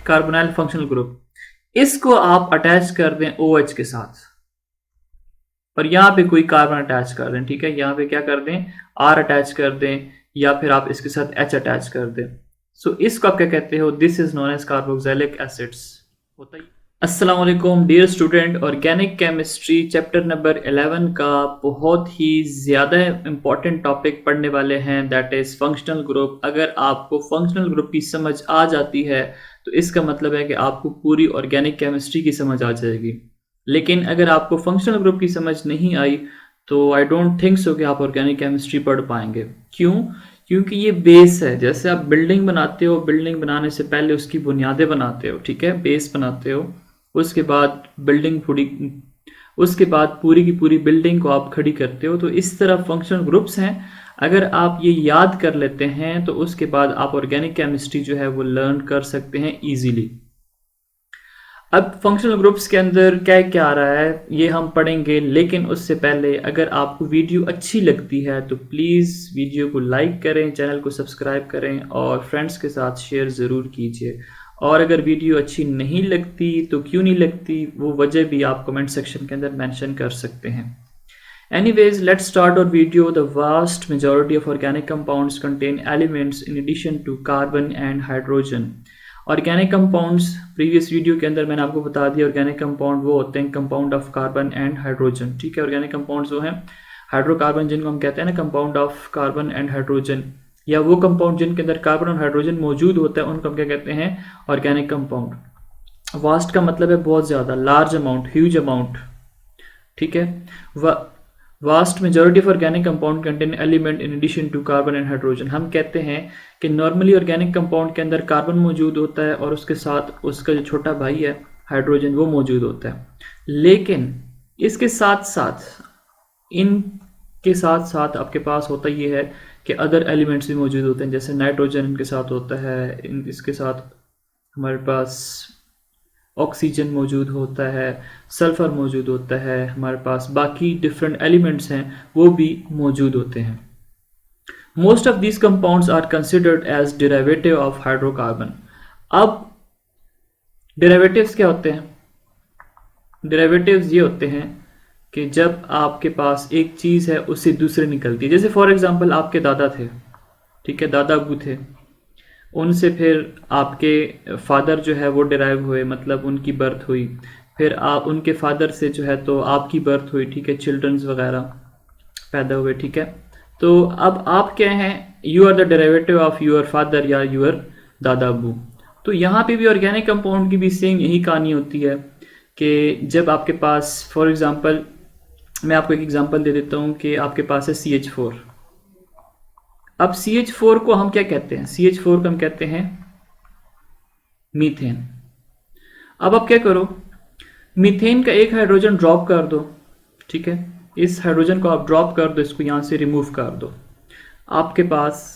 Carbonyl functional group, इसको आप attach कर दें OH के साथ और यहाँ पे कोई कार्बन अटैच कर दें, ठीक है। यहाँ पे क्या कर दें, R अटैच कर दें या फिर आप इसके साथ H अटैच कर दें। सो इसको आप क्या कहते हो, this is known as carboxylic acids होता है। अस्सलाम वालेकुम dear student, organic chemistry chapter number 11 का बहुत ही ज़्यादा इंपॉर्टेंट टॉपिक पढ़ने वाले हैं, दैट इज़ फंक्शनल ग्रुप। अगर आपको फंक्शनल ग्रुप की समझ आ जाती है तो इसका मतलब है कि आपको पूरी ऑर्गेनिक केमिस्ट्री की समझ आ जाएगी। लेकिन अगर आपको फंक्शनल ग्रुप की समझ नहीं आई तो आई डोंट थिंक सो कि आप ऑर्गेनिक केमिस्ट्री पढ़ पाएंगे। क्यों? क्योंकि ये बेस है। जैसे आप बिल्डिंग बनाते हो, बिल्डिंग बनाने से पहले उसकी बुनियादें बनाते हो, ठीक है, बेस बनाते हो, उसके बाद पूरी की पूरी बिल्डिंग को आप खड़ी करते हो। तो इस तरह फंक्शनल ग्रुप्स हैं। अगर आप ये याद कर लेते हैं तो उसके बाद आप ऑर्गेनिक केमिस्ट्री जो है वो लर्न कर सकते हैं इजीली। अब फंक्शनल ग्रुप्स के अंदर क्या क्या आ रहा है ये हम पढ़ेंगे, लेकिन उससे पहले अगर आपको वीडियो अच्छी लगती है तो प्लीज़ वीडियो को लाइक करें, चैनल को सब्सक्राइब करें और फ्रेंड्स के साथ शेयर ज़रूर कीजिए। और अगर वीडियो अच्छी नहीं लगती तो क्यों नहीं लगती वो वजह भी आप कमेंट सेक्शन के अंदर मेंशन कर सकते हैं। Anyways, let's start our video. The vast majority of organic compounds contain elements in addition to carbon and hydrogen. Organic compounds, previous video के अंदर मैंने आपको बता दिया, ऑर्गेनिक कंपाउंड वो होते हैं compound of carbon and hydrogen, ठीक है। ऑर्गेनिक कंपाउंड्स वो हैं हाइड्रोकार्बन, जिनको हम कहते हैं ना compound of carbon and hydrogen, या वो कंपाउंड जिनके अंदर कार्बन और हाइड्रोजन मौजूद होता है उनको हम क्या कहते हैं, ऑर्गेनिक कंपाउंड। वास्ट का मतलब है बहुत ज़्यादा, लार्ज अमाउंट, ह्यूज अमाउंट, ठीक है। Vast majority of organic compound contain element in addition to carbon and hydrogen. हम कहते हैं कि नॉर्मली ऑर्गेनिक कंपाउंड के अंदर कार्बन मौजूद होता है और उसके साथ उसका जो छोटा भाई है हाइड्रोजन वो मौजूद होता है। लेकिन इसके साथ साथ आपके पास होता ये है कि अदर एलिमेंट्स भी मौजूद होते हैं, जैसे नाइट्रोजन इनके साथ होता है, इसके साथ हमारे पास ऑक्सीजन मौजूद होता है, सल्फर मौजूद होता है, हमारे पास बाकी डिफरेंट एलिमेंट्स हैं वो भी मौजूद होते हैं। Most of these compounds are considered as derivative of hydrocarbon. अब डेरिवेटिव्स क्या होते हैं? डेरिवेटिव्स ये होते हैं कि जब आपके पास एक चीज़ है उससे दूसरे निकलती है। जैसे फॉर एग्जांपल आपके दादा थे, ठीक है, दादा अबू थे, उनसे फिर आपके फादर जो है वो डिराइव हुए, मतलब उनकी बर्थ हुई, फिर आप उनके फादर से जो है तो आपकी बर्थ हुई, ठीक है, चिल्ड्रंस वगैरह पैदा हुए, ठीक है। तो अब आप क्या हैं, you are the derivative of your father या यूर दादा अबू। तो यहाँ पे भी ऑर्गेनिक कंपाउंड की भी सेम यही कहानी होती है कि जब आपके पास फॉर एग्जांपल, मैं आपको एक एग्जांपल दे देता हूँ कि आपके पास है CH4। अब CH4 को हम क्या कहते हैं? CH4 को हम कहते हैं मीथेन। अब आप क्या करो, मीथेन का एक हाइड्रोजन ड्रॉप कर दो, ठीक है, इस हाइड्रोजन को आप ड्रॉप कर दो, इसको यहाँ से रिमूव कर दो, आपके पास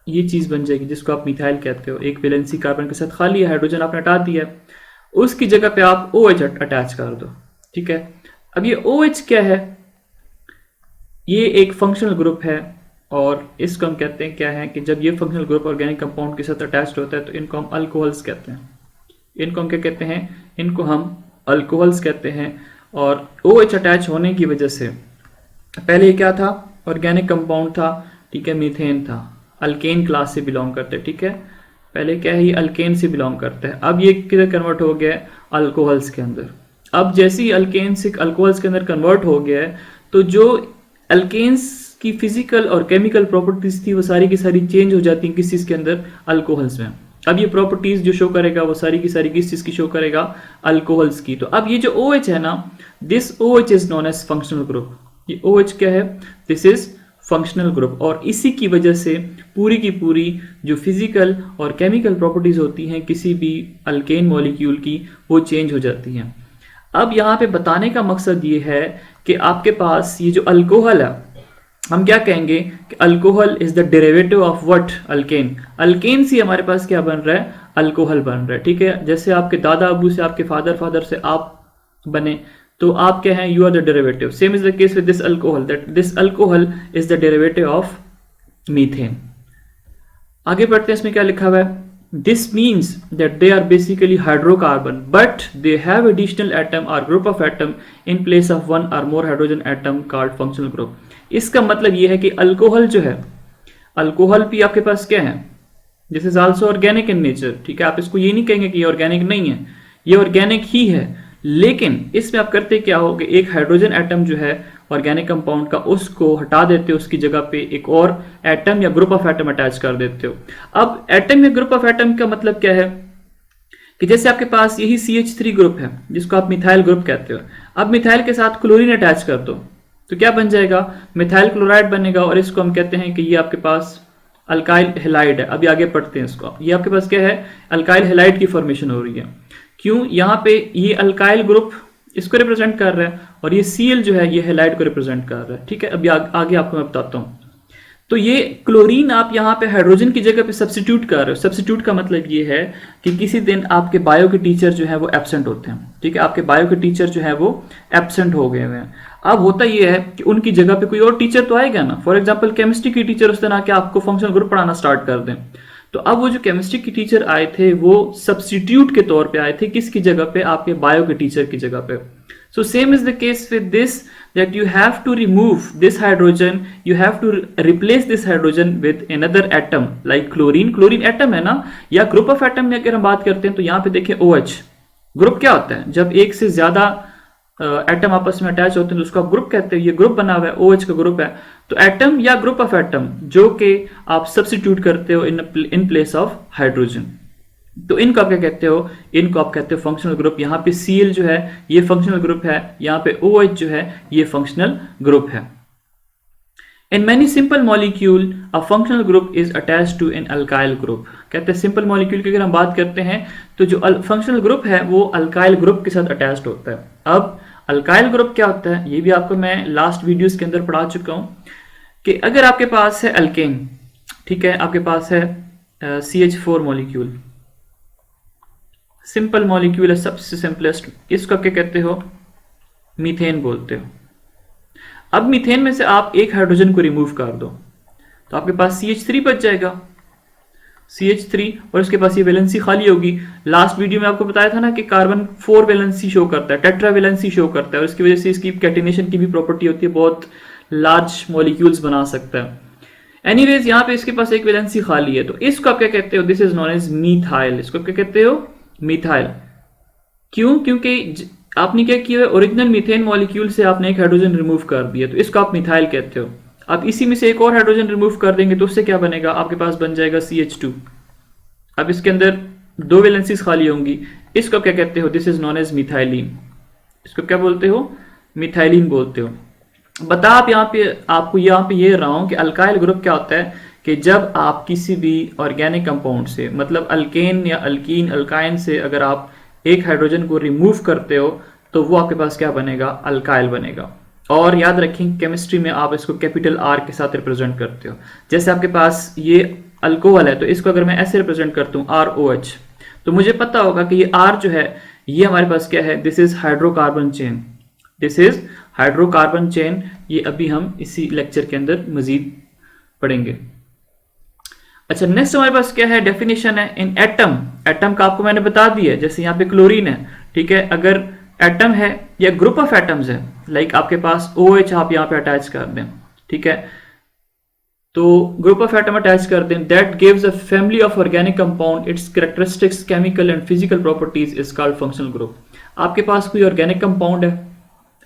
ये चीज़ बन जाएगी जिसको आप मिथाइल कहते हो। एक वैलेंसी कार्बन के साथ खाली है, हाइड्रोजन आपने हटा दिया, उसकी जगह पे आप OH अटैच कर दो, ठीक है। अब ये OH क्या है? ये एक फंक्शनल ग्रुप है और इसको हम कहते हैं क्या है कि जब ये फंक्शनल ग्रुप ऑर्गेनिक कंपाउंड के साथ अटैच्ड होता है तो इनको हम अल्कोहल्स कहते हैं। इनको हम क्या कहते हैं? इनको हम अल्कोहल्स कहते हैं। और OH अटैच होने की वजह से, पहले ये क्या था? ऑर्गेनिक कंपाउंड था, ठीक है, मीथेन था, अल्केन क्लास से बिलोंग करते हैं, ठीक है। पहले क्या है, ये अल्केन से बिलोंग करता है। अब ये किधर कन्वर्ट हो गया है? अल्कोहल्स के अंदर। अब जैसे ही अल्केन से अल्कोहल्स के अंदर कन्वर्ट हो गया है तो जो अल्केन्स की फिजिकल और केमिकल प्रॉपर्टीज थी वो सारी की सारी चेंज हो जाती हैं किस चीज़ के अंदर? अल्कोहल्स में। अब ये प्रॉपर्टीज जो शो करेगा वो सारी की सारी किस चीज़ की शो करेगा? अल्कोहल्स की। तो अब ये जो OH है ना, this OH is known as functional group. ये OH क्या है? This is functional group. और इसी की वजह से पूरी की पूरी जो फिजिकल और केमिकल प्रॉपर्टीज होती हैं किसी भी अल्केन मॉलिक्यूल की वो चेंज हो जाती हैं। अब यहाँ पे बताने का मकसद ये है कि आपके पास ये जो अल्कोहल है, हम क्या कहेंगे कि alcohol is the derivative of what? Alkane. Alkane से हमारे पास क्या बन रहा है? अल्कोहल बन रहा है, ठीक है। जैसे आपके दादा अबू से आपके फादर से आप बने तो आप क्या हैं? You are the derivative. Same is the case with this alcohol, that this alcohol is the derivative of methane. आगे बढ़ते हैं, इसमें क्या लिखा हुआ है? This means that they are basically hydrocarbon, but they have additional atom or group of atom in place of one or more hydrogen atom called functional group. इसका मतलब ये है कि अल्कोहल जो है, अल्कोहल भी आपके पास क्या है, this is also organic in nature, ठीक है। आप इसको ये नहीं कहेंगे कि ये ऑर्गेनिक नहीं है, ये ऑर्गेनिक ही है, लेकिन इसमें आप करते क्या हो कि एक हाइड्रोजन एटम जो है ऑर्गेनिक कंपाउंड का, उसको हटा देते हो, उसकी जगह पे एक और एटम या ग्रुप ऑफ एटम अटैच कर देते हो। अब एटम या ग्रुप ऑफ एटम का मतलब क्या है कि जैसे आपके पास यही CH3 ग्रुप है जिसको आप मिथाइल ग्रुप कहते हो, अब मिथाइल के साथ क्लोरीन अटैच कर दो तो क्या बन जाएगा, मिथाइल क्लोराइड बनेगा, और इसको हम कहते हैं कि ये आपके पास अल्काइल हेलाइड है। अभी आगे पढ़ते हैं इसको। ये आपके पास क्या है, अल्काइल हेलाइड की फॉर्मेशन हो रही है। क्यों, यहाँ पे ये अल्काइल ग्रुप इसको रिप्रेजेंट कर रहा है और ये Cl जो है ये हेलाइड को रिप्रेजेंट कर रहा है, ठीक है। अभी आगे आपको मैं बताता हूँ। तो ये क्लोरीन आप यहाँ पे हाइड्रोजन की जगह पे सब्स्टिट्यूट कर रहे हो। सब्स्टिट्यूट का मतलब ये है कि किसी दिन आपके बायो के टीचर जो है वो एब्सेंट होते हैं, ठीक है, आपके बायो के टीचर जो है वो एब्सेंट हो गए हुए हैं। अब होता ये है कि उनकी जगह पे कोई और टीचर तो आएगा ना। फॉर एग्जाम्पल केमिस्ट्री की टीचर उस दिन आके आपको फंक्शनल ग्रुप पढ़ाना स्टार्ट कर दें, तो अब वो जो केमिस्ट्री की टीचर आए थे वो सब्स्टिट्यूट के तौर पे आए थे, किसकी जगह पे, आपके बायो के टीचर की जगह पे। So same is the case with this, that you have to remove this hydrogen, you have to replace this hydrogen with another atom like chlorine. Chlorine atom है ना, या ग्रुप ऑफ एटम में अगर हम बात करते हैं तो यहाँ पे देखिए OH ग्रुप क्या होता है, जब एक से ज्यादा एटम आपस में अटैच होते हैं तो उसको आप ग्रुप कहते हैं। ये ग्रुप बना हुआ है, OH का ग्रुप है। तो एटम या ग्रुप ऑफ एटम जो कि आप सब्स्टिट्यूट करते हो इन प्लेस ऑफ हाइड्रोजन, तो इनको आप क्या कहते हो, इनको आप कहते हो फंक्शनल ग्रुप। यहाँ पे Cl जो है ये फंक्शनल ग्रुप है, यहाँ पे OH जो है ये फंक्शनल ग्रुप है। In many simple molecule, a functional group is attached to an alkyl group. कहते हैं सिंपल मॉलिक्यूल की अगर हम बात करते हैं तो जो फंक्शनल ग्रुप है वो अल्काइल ग्रुप के साथ अटैच्ड होता है। अब अल्काइल ग्रुप क्या होता है ये भी आपको मैं लास्ट वीडियोस के अंदर पढ़ा चुका हूं कि अगर आपके पास है अल्केन, ठीक है, आपके पास है CH4 मॉलिक्यूल, सिंपल मॉलिक्यूल है, सबसे सिंपलेस्ट, इसको क्या कहते हो, मीथेन बोलते हो। अब मीथेन में से आप एक हाइड्रोजन को रिमूव कर दो तो आपके पास CH3 बच जाएगा, CH3, और उसके पास ये वैलेंसी खाली होगी। लास्ट वीडियो में आपको बताया था ना कि कार्बन 4 वैलेंसी शो करता है, टेट्रा वैलेंसी शो करता है, और इसकी वजह से इसकी कैटिनेशन की भी प्रॉपर्टी होती है, बहुत लार्ज मॉलिक्यूल्स बना सकता है। एनीवेज यहाँ पे इसके पास एक वैलेंसी खाली है, तो इसको आप क्या कहते हो, this is known as methyl. इसको क्या कहते हो, मीथाइल। क्यों, क्योंकि आपने क्या किया है, ओरिजिनल मीथेन मॉलिक्यूल से आपने एक हाइड्रोजन रिमूव कर दिया, तो इसको आप मिथाइल कहते हो। अब इसी में से एक और हाइड्रोजन रिमूव कर देंगे तो उससे क्या बनेगा, आपके पास बन जाएगा CH2। अब इसके अंदर 2 वैलेंसीज खाली होंगी, इसको क्या कहते हो, this is known as methylene. इसको क्या बोलते हो, मिथाइलिन बोलते हो। बता आप यहाँ पे आपको यहाँ पे ये रहा हूं कि अल्काइल ग्रुप क्या होता है कि जब आप किसी भी ऑर्गेनिक कंपाउंड से, मतलब अल्केन या अल्कीन अल्काइन से अगर आप एक हाइड्रोजन को रिमूव करते हो तो वो आपके पास क्या बनेगा, अल्काइल बनेगा। और याद रखें केमिस्ट्री में आप इसको कैपिटल R के साथ रिप्रेजेंट करते हो। जैसे आपके पास ये अल्कोहल है तो इसको अगर मैं ऐसे रिप्रेजेंट करता हूँ ROH, तो मुझे पता होगा कि ये R जो है ये हमारे पास क्या है, this is hydrocarbon chain, this is hydrocarbon chain. ये अभी हम इसी लेक्चर के अंदर मजीद पढ़ेंगे। अच्छा, नेक्स्ट हमारे पास क्या है, डेफिनेशन है इन एटम। एटम का आपको मैंने बता दिया है, जैसे यहाँ पे क्लोरीन है, ठीक है, अगर एटम है या ग्रुप ऑफ एटम्स है, लाइक आपके पास OH आप यहाँ पे अटैच कर दें, ठीक है, तो ग्रुप ऑफ एटम अटैच कर दें, that gives a family of organic compound, it's characteristics, chemical and physical properties is called functional group. आपके पास कोई ऑर्गेनिक कंपाउंड है,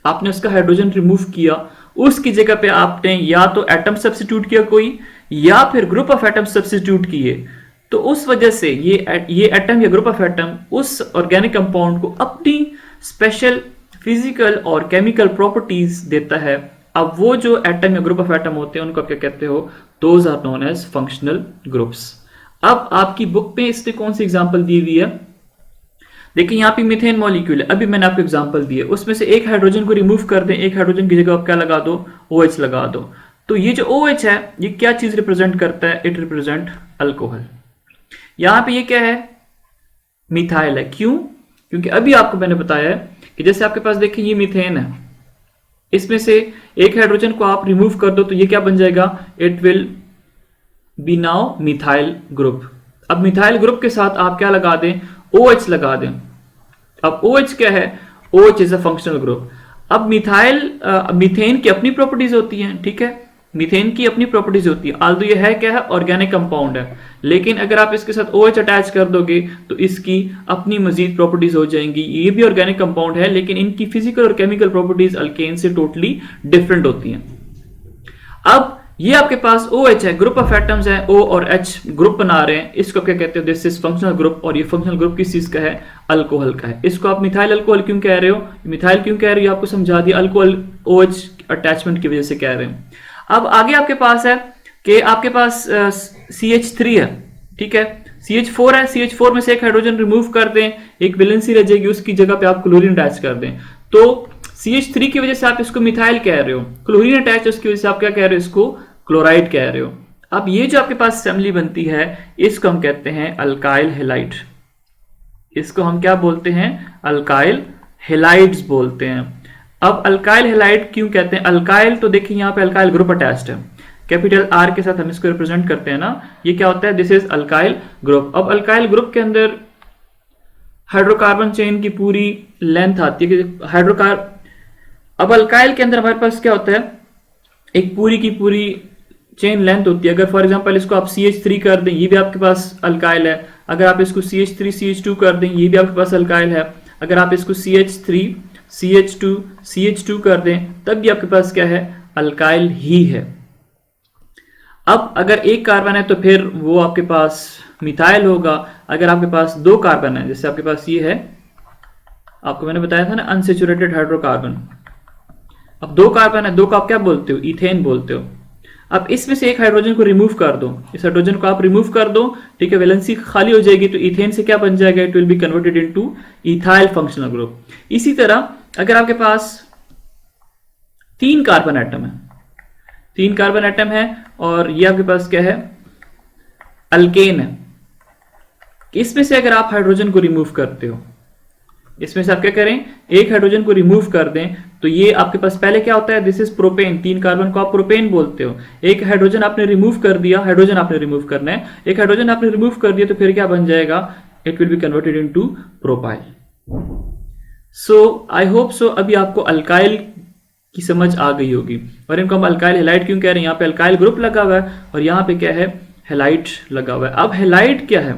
आपने उसका हाइड्रोजन रिमूव किया, उसकी जगह पे आपने या तो एटम सब्स्टिट्यूट किया कोई, या फिर ग्रुप ऑफ एटम सब्स्टिट्यूट किए, तो उस वजह से ये एटम या ग्रुप ऑफ एटम उस ऑर्गेनिक कंपाउंड को अपनी स्पेशल फिजिकल और केमिकल प्रॉपर्टीज देता है। अब वो जो एटम या ग्रुप ऑफ एटम होते हैं उनको आप क्या कहते हो, those are known as functional groups. अब आपकी बुक पे इसने कौन सी एग्जांपल दी हुई है, देखिए यहाँ पे मीथेन मॉलिक्यूल है, अभी मैंने आपको एग्जांपल दिया, उसमें से एक हाइड्रोजन को रिमूव कर दें, एक हाइड्रोजन की जगह आप क्या लगा दो, OH लगा दो। तो ये जो OH है ये क्या चीज रिप्रेजेंट करता है, इट रिप्रेजेंट अल्कोहल। यहाँ पे ये क्या है, मिथाइल है। क्यों, क्योंकि अभी आपको मैंने बताया है कि जैसे आपके पास देखिए ये मीथेन है, इसमें से एक हाइड्रोजन को आप रिमूव कर दो तो ये क्या बन जाएगा, it will be now methyl group. अब मिथाइल ग्रुप के साथ आप क्या लगा दें, OH लगा दें। अब OH क्या है, OH is a functional group. अब मीथेन की अपनी प्रॉपर्टीज होती हैं, ठीक है, मीथेन की अपनी प्रॉपर्टीज होती है, आल्दो ये है क्या है, ऑर्गेनिक कंपाउंड है, लेकिन अगर आप इसके साथ OH अटैच कर दोगे तो इसकी अपनी मजीद प्रॉपर्टीज हो जाएंगी। ये भी ऑर्गेनिक कंपाउंड है लेकिन इनकी फिजिकल और केमिकल प्रॉपर्टीज अल्केन से टोटली डिफरेंट होती हैं। अब ये आपके पास OH है, ग्रुप ऑफ एटम्स है, O और H ग्रुप बना रहे हैं, इसको क्या कहते हैं, दिस इज फंक्शनल ग्रुप। और ये फंक्शनल ग्रुप किस चीज का है, अल्कोहल का है। इसको आप मिथाइल अल्कोहल क्यों कह रहे हो, मिथाइल क्यों कह रहे हो, आपको समझा दिया, अल्कोहल OH अटैचमेंट की वजह से कह रहे हैं। अब आगे आपके पास है कि आपके पास CH3 है, ठीक है, CH4 है, CH4 में से एक हाइड्रोजन रिमूव कर दें, एक वैलेंसी रह जाएगी, उसकी जगह पे आप क्लोरीन अटैच कर दें, तो CH3 की वजह से आप इसको मिथाइल कह रहे हो, क्लोरीन अटैच उसकी वजह से आप क्या कह रहे हो, इसको क्लोराइड कह रहे हो। अब ये जो आपके पास असेंबली बनती है इसको हम कहते हैं अल्काइल हैलाइड, इसको हम क्या बोलते हैं, अल्काइल हैलाइड्स बोलते हैं। अब अल्काइल हैलाइड क्यों कहते हैं, अल्काइल तो देखिए यहाँ पे अल्काइल ग्रुप अटैच्ड है, कैपिटल R के साथ हम इसको रिप्रेजेंट करते हैं ना, ये क्या होता है, दिस इज अल्काइल ग्रुप। अब अल्काइल ग्रुप के अंदर हाइड्रोकार्बन चेन की पूरी लेंथ आती है कि अब अल्काइल के अंदर हमारे पास क्या होता है, एक पूरी की पूरी चेन लेंथ होती है। अगर फॉर एग्जांपल इसको आप CH3 कर दें, ये भी आपके पास अल्काइल है। अगर आप इसको CH3 CH2 कर दें, ये भी आपके पास अल्काइल है। अगर आप इसको CH3 CH2 CH2 कर दें, तब भी आपके पास क्या है, अल्काइल ही है। अब अगर एक कार्बन है तो फिर वो आपके पास मिथाइल होगा। अगर आपके पास दो कार्बन है, जैसे आपके पास ये है, आपको मैंने बताया था ना, अनसेचुरेटेड हाइड्रोकार्बन, अब दो कार्बन है, दो को आप क्या बोलते हो, इथेन बोलते हो। अब इसमें से एक हाइड्रोजन को रिमूव कर दो, इस हाइड्रोजन को आप रिमूव कर दो, ठीक है, वैलेंसी खाली हो जाएगी, तो इथेन से क्या बन जाएगा, it will be converted into ethyl functional group. इसी तरह अगर आपके पास 3 कार्बन एटम है, 3 कार्बन एटम है और ये आपके पास क्या है, अल्केन है, इसमें से अगर आप हाइड्रोजन को रिमूव करते हो, इसमें से आप क्या करें, एक हाइड्रोजन को रिमूव कर दें, तो ये आपके पास पहले क्या होता है, दिस इज प्रोपेन, 3 कार्बन को आप प्रोपेन बोलते हो। एक हाइड्रोजन आपने रिमूव कर दिया, हाइड्रोजन आपने रिमूव करना है, एक हाइड्रोजन आपने रिमूव कर दिया, तो फिर क्या बन जाएगा, it will be converted into propyl. So I hope so अभी आपको अल्काइल की समझ आ गई होगी। और इनको हम अल्काइल हैलाइड क्यों कह रहे हैं, यहाँ पे अल्काइल ग्रुप लगा हुआ है और यहाँ पे क्या है, हैलाइड लगा हुआ है। अब हैलाइड क्या है,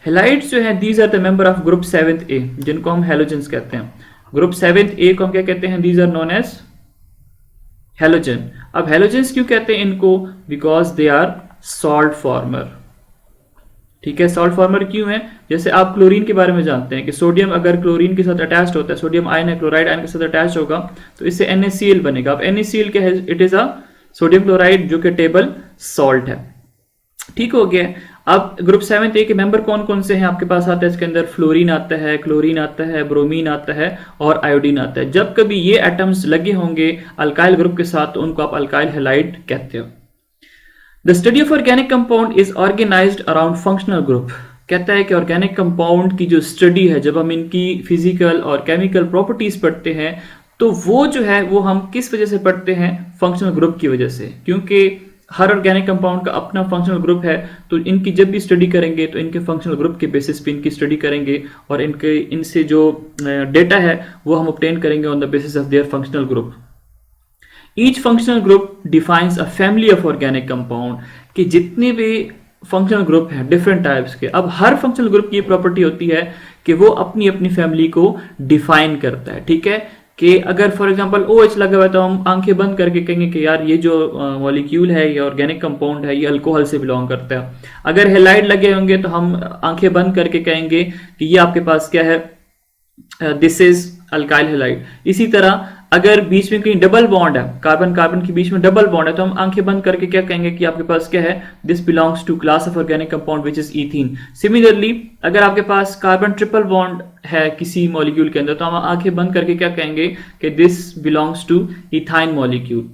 हैलाइड्स जो है, these are the member of group 7A, जिनको हम हैलोजेंस कहते हैं। ग्रुप 7A को हम क्या कहते हैं, these are known as halogen. अब हैलोजेंस क्यों कहते हैं इनको, because they are salt former, ठीक है, सॉल्ट फॉर्मर क्यों है, जैसे आप क्लोरीन के बारे में जानते हैं कि सोडियम अगर क्लोरीन के साथ अटैच्ड होता है, सोडियम आयन है, क्लोराइड आयन के साथ अटैच होगा तो इससे NaCl बनेगा। अब NaCl क्या है, it is a sodium chloride जो कि टेबल सॉल्ट है, ठीक हो गया। अब ग्रुप 7A के मेंबर कौन कौन से हैं आपके पास आते हैं, इसके अंदर फ्लोरीन आता है, क्लोरीन आता है, ब्रोमीन आता है और आयोडीन आता है। जब कभी ये एटम्स लगे होंगे अल्काइल ग्रुप के साथ तो उनको आप अल्काइल हैलाइड कहते हो। The study of organic compound is organised around functional group, कहता है कि ऑर्गेनिक कंपाउंड की जो स्टडी है, जब हम इनकी फिजिकल और केमिकल प्रॉपर्टीज पढ़ते हैं तो वो जो है वो हम किस वजह से पढ़ते हैं, फंक्शनल ग्रुप की वजह से, क्योंकि हर ऑर्गेनिक कंपाउंड का अपना फंक्शनल ग्रुप है। तो इनकी जब भी स्टडी करेंगे तो इनके फंक्शनल ग्रुप के बेसिस पे इनकी स्टडी करेंगे और इनसे जो डेटा है वो हम ऑब्टेन करेंगे on the basis of their functional group. Each functional group defines a family of organic compound, कि जितने भी फंक्शनल ग्रुप हैं डिफरेंट टाइप्स के, अब हर फंक्शनल ग्रुप की प्रॉपर्टी होती है कि वो अपनी अपनी फैमिली को डिफाइन करता है, ठीक है। कि अगर फॉर एग्जांपल OH लगा हुआ है तो हम आंखें बंद करके कहेंगे कि यार ये जो मॉलिक्यूल है, ये ऑर्गेनिक कंपाउंड है, ये अल्कोहल से बिलोंग करता है। अगर हैलाइड लगे होंगे तो हम आंखें बंद करके कहेंगे कि ये आपके पास क्या है, दिस इज अल्काइल हैलाइड। इसी तरह अगर बीच में कहीं डबल बॉन्ड है, कार्बन कार्बन के बीच में डबल बॉन्ड है, तो हम आंखें बंद करके क्या कहेंगे कि आपके पास क्या है, this belongs to class of organic compound which is ethene. Similarly अगर आपके पास कार्बन ट्रिपल बॉन्ड है किसी मॉलिक्यूल के अंदर, तो हम आंखें बंद करके क्या कहेंगे कि this belongs to ethyne molecule.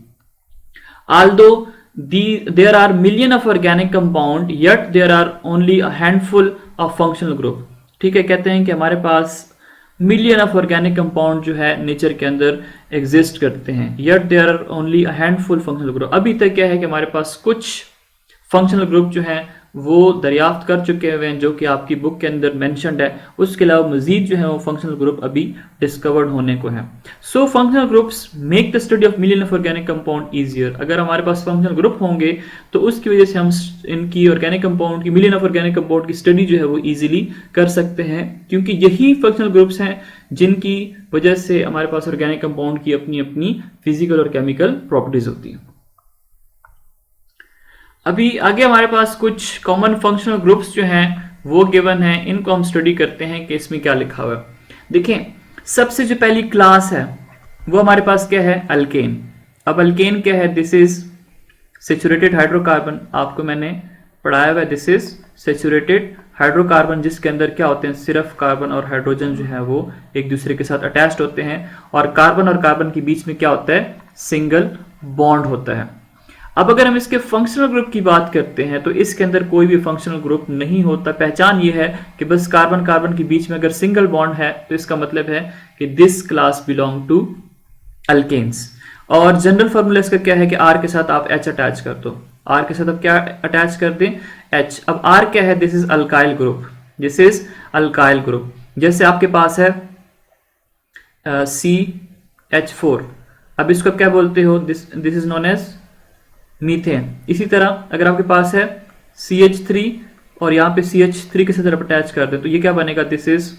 Although there are million of organic compound, yet there are only a handful of functional group, ठीक है। कहते हैं कि हमारे पास मिलियन ऑफ ऑर्गेनिक कंपाउंड जो है नेचर के अंदर एग्जिस्ट करते हैं, yet there are only a handful functional group। अभी तक क्या है कि हमारे पास कुछ फंक्शनल ग्रुप जो हैं वो दरियाफ्त कर चुके हुए हैं, जो कि आपकी बुक के अंदर मेंशन्ड है। उसके अलावा मजीद जो है वो फंक्शनल ग्रुप अभी डिस्कवर्ड होने को है। So functional groups make the study of million of organic compound easier. अगर हमारे पास फंक्शनल ग्रुप होंगे तो उसकी वजह से हम इनकी ऑर्गेनिक कंपाउंड की, मिलियन ऑफ ऑर्गेनिक कंपाउंड की स्टडी जो है वो ईजिली कर सकते हैं, क्योंकि यही फंक्शनल ग्रुप्स हैं जिनकी वजह से हमारे पास ऑर्गेनिक कंपाउंड की अपनी अपनी फिजिकल और केमिकल प्रॉपर्टीज होती हैं। अभी आगे हमारे पास कुछ कॉमन फंक्शनल ग्रुप्स जो हैं वो गिवन है, इनको हम स्टडी करते हैं कि इसमें क्या लिखा हुआ है। देखें, सबसे जो पहली क्लास है वो हमारे पास क्या है, अल्केन। अब अल्केन क्या है, दिस इज सैचुरेटेड हाइड्रोकार्बन। आपको मैंने पढ़ाया हुआ है, दिस इज सैचुरेटेड हाइड्रोकार्बन, जिसके अंदर क्या होते हैं, सिर्फ कार्बन और हाइड्रोजन जो है वो एक दूसरे के साथ अटैच्ड होते हैं, और कार्बन और कार्बन के बीच में क्या होता है, सिंगल बॉन्ड होता है। अब अगर हम इसके फंक्शनल ग्रुप की बात करते हैं तो इसके अंदर कोई भी फंक्शनल ग्रुप नहीं होता। पहचान ये है कि बस कार्बन कार्बन के बीच में अगर सिंगल बॉन्ड है तो इसका मतलब है कि this class belong to alkenes. और जनरल फॉर्मूला इसका क्या है कि R के साथ आप H अटैच कर दो। R के साथ आप क्या अटैच कर दें, H। अब R क्या है, this is alkyl group, this is alkyl group. जैसे आपके पास है CH4, अब इसको क्या बोलते हो, this is known as methane. इसी तरह अगर आपके पास है CH3 और यहाँ पे CH3 के साथ आप अटैच कर दें तो ये क्या बनेगा, दिस इज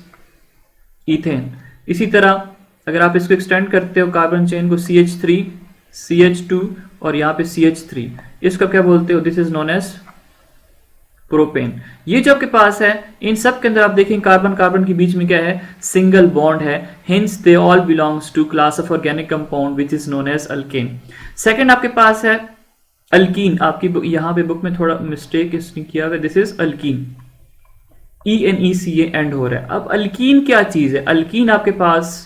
ईथेन। इसी तरह अगर आप इसको एक्सटेंड करते हो कार्बन चेन को, CH3 CH2 और यहाँ पे CH3, इसको क्या बोलते हो, this is known as propane. ये जो आपके पास है इन सब के अंदर आप देखें कार्बन कार्बन के बीच में क्या है, सिंगल बॉन्ड है, hence they all belongs to class of organic compound which is known as alkane. Second आपके पास है अल्कीन। आपकी यहाँ पे बुक में थोड़ा मिस्टेक इसने किया हुआ है, this is alkyne, ENECA and हो रहा है। अब अल्कीन क्या चीज है, अल्कीन आपके पास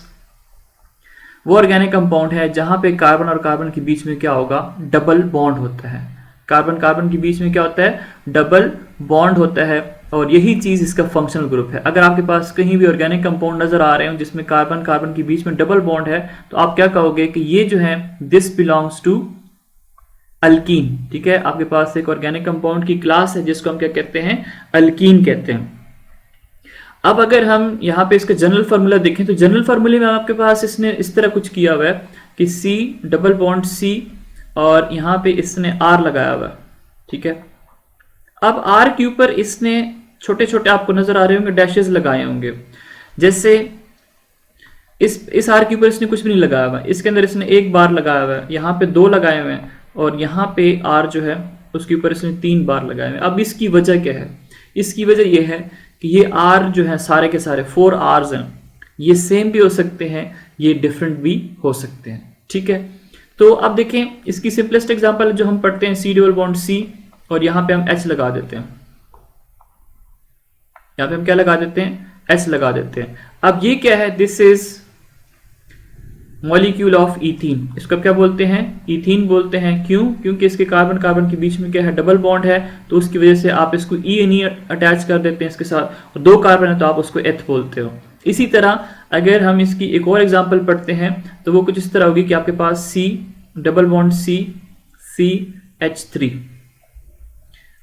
वो ऑर्गेनिक कंपाउंड है जहां पे कार्बन और कार्बन के बीच में क्या होगा, डबल बॉन्ड होता है। कार्बन कार्बन के बीच में क्या होता है, डबल बॉन्ड होता है, और यही चीज इसका फंक्शनल ग्रुप है। अगर आपके पास कहीं भी ऑर्गेनिक कंपाउंड नजर आ रहे हो जिसमें कार्बन कार्बन के बीच में डबल बॉन्ड है तो आप क्या कहोगे कि ये जो है दिस बिलोंग्स टू अल्कीन। ठीक है, आपके पास एक ऑर्गेनिक कंपाउंड की क्लास है जिसको हम क्या कहते हैं, अल्कीन कहते हैं। अब अगर हम यहाँ पे इसका जनरल फार्मूला देखें तो जनरल फार्मूले में आपके पास इसने इस तरह कुछ किया हुआ है कि C डबल बॉन्ड C और यहाँ पे इसने R लगाया हुआ है। ठीक है, अब R के ऊपर इसने छोटे छोटे आपको नजर आ रहे होंगे डैशेस लगाए होंगे। जैसे इस R के ऊपर इसने कुछ भी नहीं लगाया हुआ, इसके अंदर इसने एक बार लगाया हुआ है, यहाँ पे 2 लगाए हुए हैं, और यहाँ पे R जो है उसके ऊपर इसने 3 बार लगाए हुए हैं। अब इसकी वजह क्या है, इसकी वजह यह है कि ये R जो है सारे के सारे 4 R's हैं, ये सेम भी हो सकते हैं, ये डिफरेंट भी हो सकते हैं। ठीक है, तो अब देखें इसकी सिंपलेस्ट एग्जांपल जो हम पढ़ते हैं, C डबल बॉन्ड C और यहाँ पे हम H लगा देते हैं, यहाँ पे हम क्या लगा देते हैं, H लगा देते हैं। अब ये क्या है, this is molecule of ethene. इसको क्या बोलते हैं, ईथीन बोलते हैं। क्यों, क्योंकि इसके कार्बन कार्बन के बीच में क्या है, डबल बॉन्ड है, तो उसकी वजह से आप इसको ENE अटैच कर देते हैं इसके साथ, और 2 कार्बन है तो आप उसको एथ बोलते हो। इसी तरह अगर हम इसकी एक और एग्जांपल पढ़ते हैं तो वो कुछ इस तरह होगी कि आपके पास C double bond C CH3।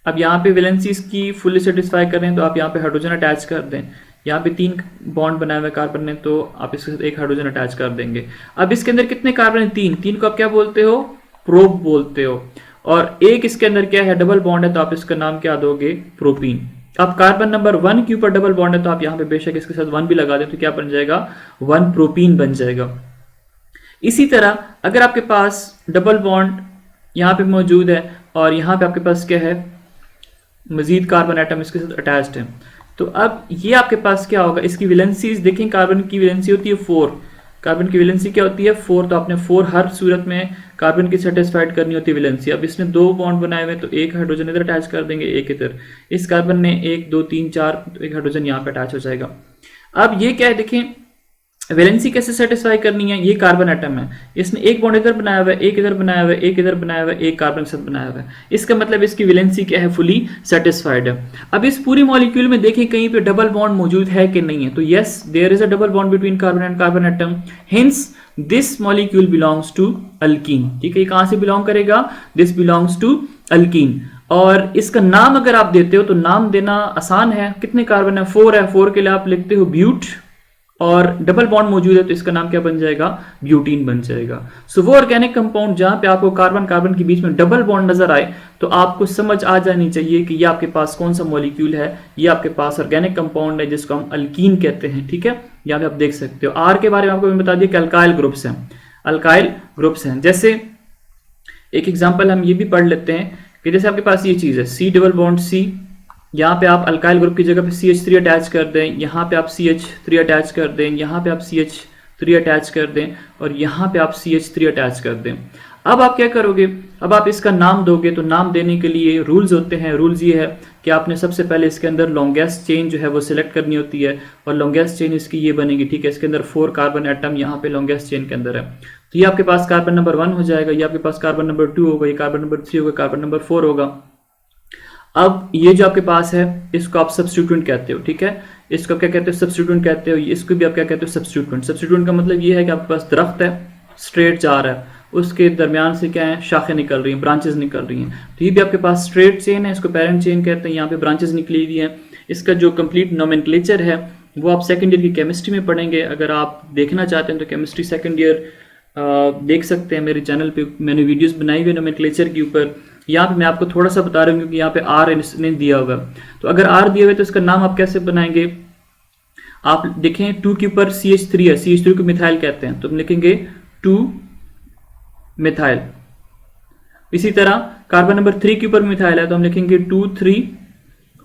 अब यहाँ पे वैलेंसीज की फुल्ली सेटिस्फाई करें तो आप यहाँ पे हाइड्रोजन अटैच कर दें, यहाँ पे 3 बॉन्ड बनाए हुए कार्बन ने तो आप इसके साथ एक हाइड्रोजन अटैच कर देंगे। अब इसके अंदर कितने कार्बन है, 3 को आप क्या बोलते हो, प्रोप बोलते हो, और एक इसके अंदर क्या है, डबल बॉन्ड है, तो आप इसका नाम क्या दोगे, प्रोपीन। अब कार्बन नंबर 1 के ऊपर डबल बॉन्ड है तो आप यहाँ पे बेशक इसके साथ 1 भी लगा दें तो क्या बन जाएगा, 1 प्रोपीन बन जाएगा। इसी तरह अगर आपके पास डबल बॉन्ड यहाँ पे मौजूद है और यहाँ पे आपके पास क्या है, मजीद कार्बन एटम इसके साथ अटैच्ड है, तो अब ये आपके पास क्या होगा, इसकी वैलेंसीज देखें, कार्बन की वैलेंसी होती है 4, कार्बन की वैलेंसी क्या होती है 4, तो आपने 4 हर सूरत में कार्बन की सेटिस्फाइड करनी होती है वैलेंसी। अब इसने 2 बॉन्ड बनाए हुए तो एक हाइड्रोजन इधर अटैच कर देंगे, एक इधर, इस कार्बन ने 1 2 3 4 तो एक हाइड्रोजन यहाँ पे अटैच हो जाएगा। अब ये क्या है, देखें वैलेंसी कैसे सेटिस्फाई करनी है, ये कार्बन एटम है, इसने एक बॉन्ड इधर बनाया हुआ है, एक इधर बनाया हुआ है, एक इधर बनाया हुआ है, एक कार्बन के साथ बनाया हुआ है, इसका मतलब इसकी वैलेंसी क्या है, फुली सेटिस्फाइड है। अब इस पूरी मॉलिक्यूल में देखें कहीं पे डबल बॉन्ड मौजूद है कि नहीं है, तो yes there is a double bond between carbon and carbon atom, hence this molecule belongs to alkene. ठीक है, ये कहां से बिलोंग करेगा, दिस बिलोंग्स टू अल्कीन। और इसका नाम अगर आप देते हो तो नाम देना आसान है। कितने कार्बन है? 4 है। 4 के लिए आप लिखते हो ब्यूट, और डबल बॉन्ड मौजूद है तो इसका नाम क्या बन जाएगा? ब्यूटीन बन जाएगा। सो वो ऑर्गेनिक कंपाउंड जहां पे आपको कार्बन कार्बन के बीच में डबल बॉन्ड नजर आए तो आपको समझ आ जानी चाहिए कि ये आपके पास कौन सा मॉलिक्यूल है, ये आपके पास ऑर्गेनिक कंपाउंड है जिसको हम अल्कीन कहते हैं। ठीक है, यहाँ पे आप देख सकते हो। आर के बारे में आपको मैं बता दिया कि अल्काइल ग्रुप्स हैं, अल्काइल ग्रुप्स हैं। जैसे एक एग्जाम्पल हम ये भी पढ़ लेते हैं कि जैसे आपके पास ये चीज है सी डबल बॉन्ड सी, यहाँ पे आप अल्काइल ग्रुप की जगह पे CH3 अटैच कर दें, यहाँ पे आप CH3 अटैच कर दें, यहाँ पे आप CH3 अटैच कर दें, और यहाँ पे आप CH3 अटैच कर दें। अब आप क्या करोगे? अब आप इसका नाम दोगे, तो नाम देने के लिए रूल्स होते हैं। रूल्स ये है कि आपने सबसे पहले इसके अंदर लॉन्गेस्ट चेन जो है वो सिलेक्ट करनी होती है, और लॉन्गेस्ट चेन इसकी ये बनेगी। ठीक है, इसके अंदर 4 कार्बन एटम यहाँ पे लॉन्गेस्ट चेन के अंदर है, तो ये आपके पास कार्बन नंबर 1 हो जाएगा, ये आपके पास कार्बन नंबर 2 होगा, ये कार्बन नंबर 3 होगा, कार्बन नंबर 4 होगा। अब ये जो आपके पास है इसको आप सब्स्टिट्यूएंट कहते हो। ठीक है, इसको क्या कहते हो? सब्स्टिट्यूएंट कहते हो। इसको भी आप क्या कहते हो? सब्स्टिट्यूएंट। सब्स्टिट्यूएंट का मतलब ये है कि आपके पास दरख्त है, स्ट्रेट जा रहा है, उसके दरमियान से क्या है? शाखें निकल रही हैं, ब्रांचेस निकल रही हैं। तो ये भी आपके पास स्ट्रेट चेन है, इसको पेरेंट चेन कहते हैं। यहाँ पे ब्रांचेस निकली हुई हैं। इसका जो कंप्लीट नोमेनक्लेचर है वो आप सेकेंड ईयर की केमिस्ट्री में पढ़ेंगे। अगर आप देखना चाहते हैं तो केमिस्ट्री सेकेंड ईयर देख सकते हैं मेरे चैनल पे, मैंने वीडियोस बनाई हुई नोमेनक्लेचर के ऊपर। यहाँ पे मैं आपको थोड़ा सा बता रहा हूँ क्योंकि यहाँ पे आर इसने दिया हुआ। तो अगर आर दिया हुआ है तो इसका नाम आप कैसे बनाएंगे? आप देखें 2 के ऊपर CH3 है, CH3 को मिथाइल कहते हैं, तो हम लिखेंगे 2 मिथाइल। इसी तरह कार्बन नंबर 3 के ऊपर मिथाइल है तो हम लिखेंगे 2 3,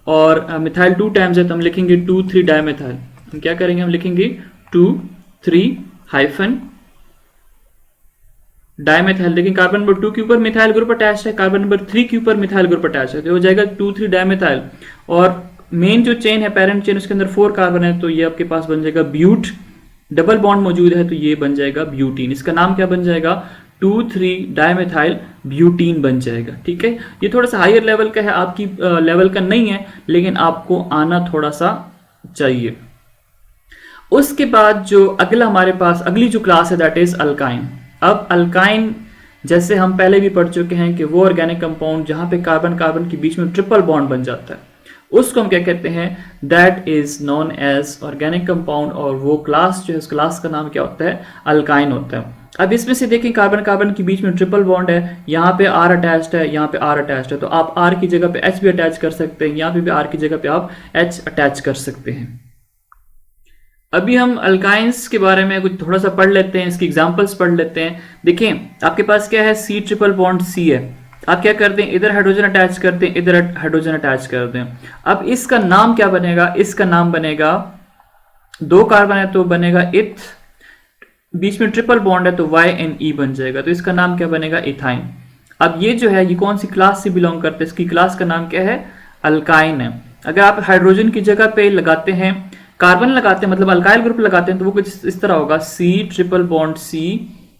और मिथाइल 2 टाइम्स है तो हम लिखेंगे 2 3 डाइमिथाइल। हम क्या करेंगे? हम लिखेंगे 2 3 हाइफन डाइमेथाइल। लेकिन कार्बन नंबर 2 के ऊपर मिथाइल ग्रुप अटैच है, कार्बन नंबर 3 के ऊपर मिथाइल ग्रुप अटैच है, तो हो जाएगा 2 3 डाइमेथाइल। और मेन जो चेन है पेरेंट चेन उसके अंदर 4 कार्बन है तो ये आपके पास बन जाएगा ब्यूट। डबल बॉन्ड मौजूद है तो ये बन जाएगा ब्यूटीन। इसका नाम क्या बन जाएगा? 2 3 डाइमेथाइल ब्यूटीन बन जाएगा। ठीक है, ये थोड़ा सा हायर लेवल का है, आपकी लेवल का नहीं है, लेकिन आपको आना थोड़ा सा चाहिए। उसके बाद जो अगला हमारे पास अगली जो क्लास है दैट इज अल्काइन। अब अल्काइन जैसे हम पहले भी पढ़ चुके हैं कि वो ऑर्गेनिक कंपाउंड जहां पे कार्बन कार्बन के बीच में ट्रिपल बॉन्ड बन जाता है उसको हम क्या कहते हैं? That is known as organic compound. और वो क्लास जो है उस क्लास का नाम क्या होता है? अल्काइन होता है। अब इसमें से देखें कार्बन कार्बन के बीच में ट्रिपल बॉन्ड है, यहाँ पे R अटैच्ड है, यहाँ पे R अटैच्ड है, तो आप R की जगह पे H भी अटैच कर सकते हैं, यहाँ पे भी R की जगह पे आप H अटैच कर सकते हैं। अभी हम अल्काइंस के बारे में कुछ थोड़ा सा पढ़ लेते हैं, इसकी एग्जांपल्स पढ़ लेते हैं। देखें आपके पास क्या है? C ट्रिपल बॉन्ड C है, आप क्या करते हैं? इधर हाइड्रोजन अटैच करते हैं, इधर हाइड्रोजन अटैच करते हैं। अब इसका नाम क्या बनेगा? इसका नाम बनेगा, 2 कार्बन है तो बनेगा इथ, बीच में ट्रिपल बॉन्ड है तो YNE बन जाएगा, तो इसका नाम क्या बनेगा? इथाइन। अब ये जो है ये कौन सी क्लास से बिलोंग करते हैं? इसकी क्लास का नाम क्या है? अल्काइन है। अगर आप हाइड्रोजन की जगह पे लगाते हैं कार्बन लगाते हैं, मतलब अल्काइल ग्रुप लगाते हैं, तो वो कुछ इस तरह होगा C ट्रिपल बॉन्ड C,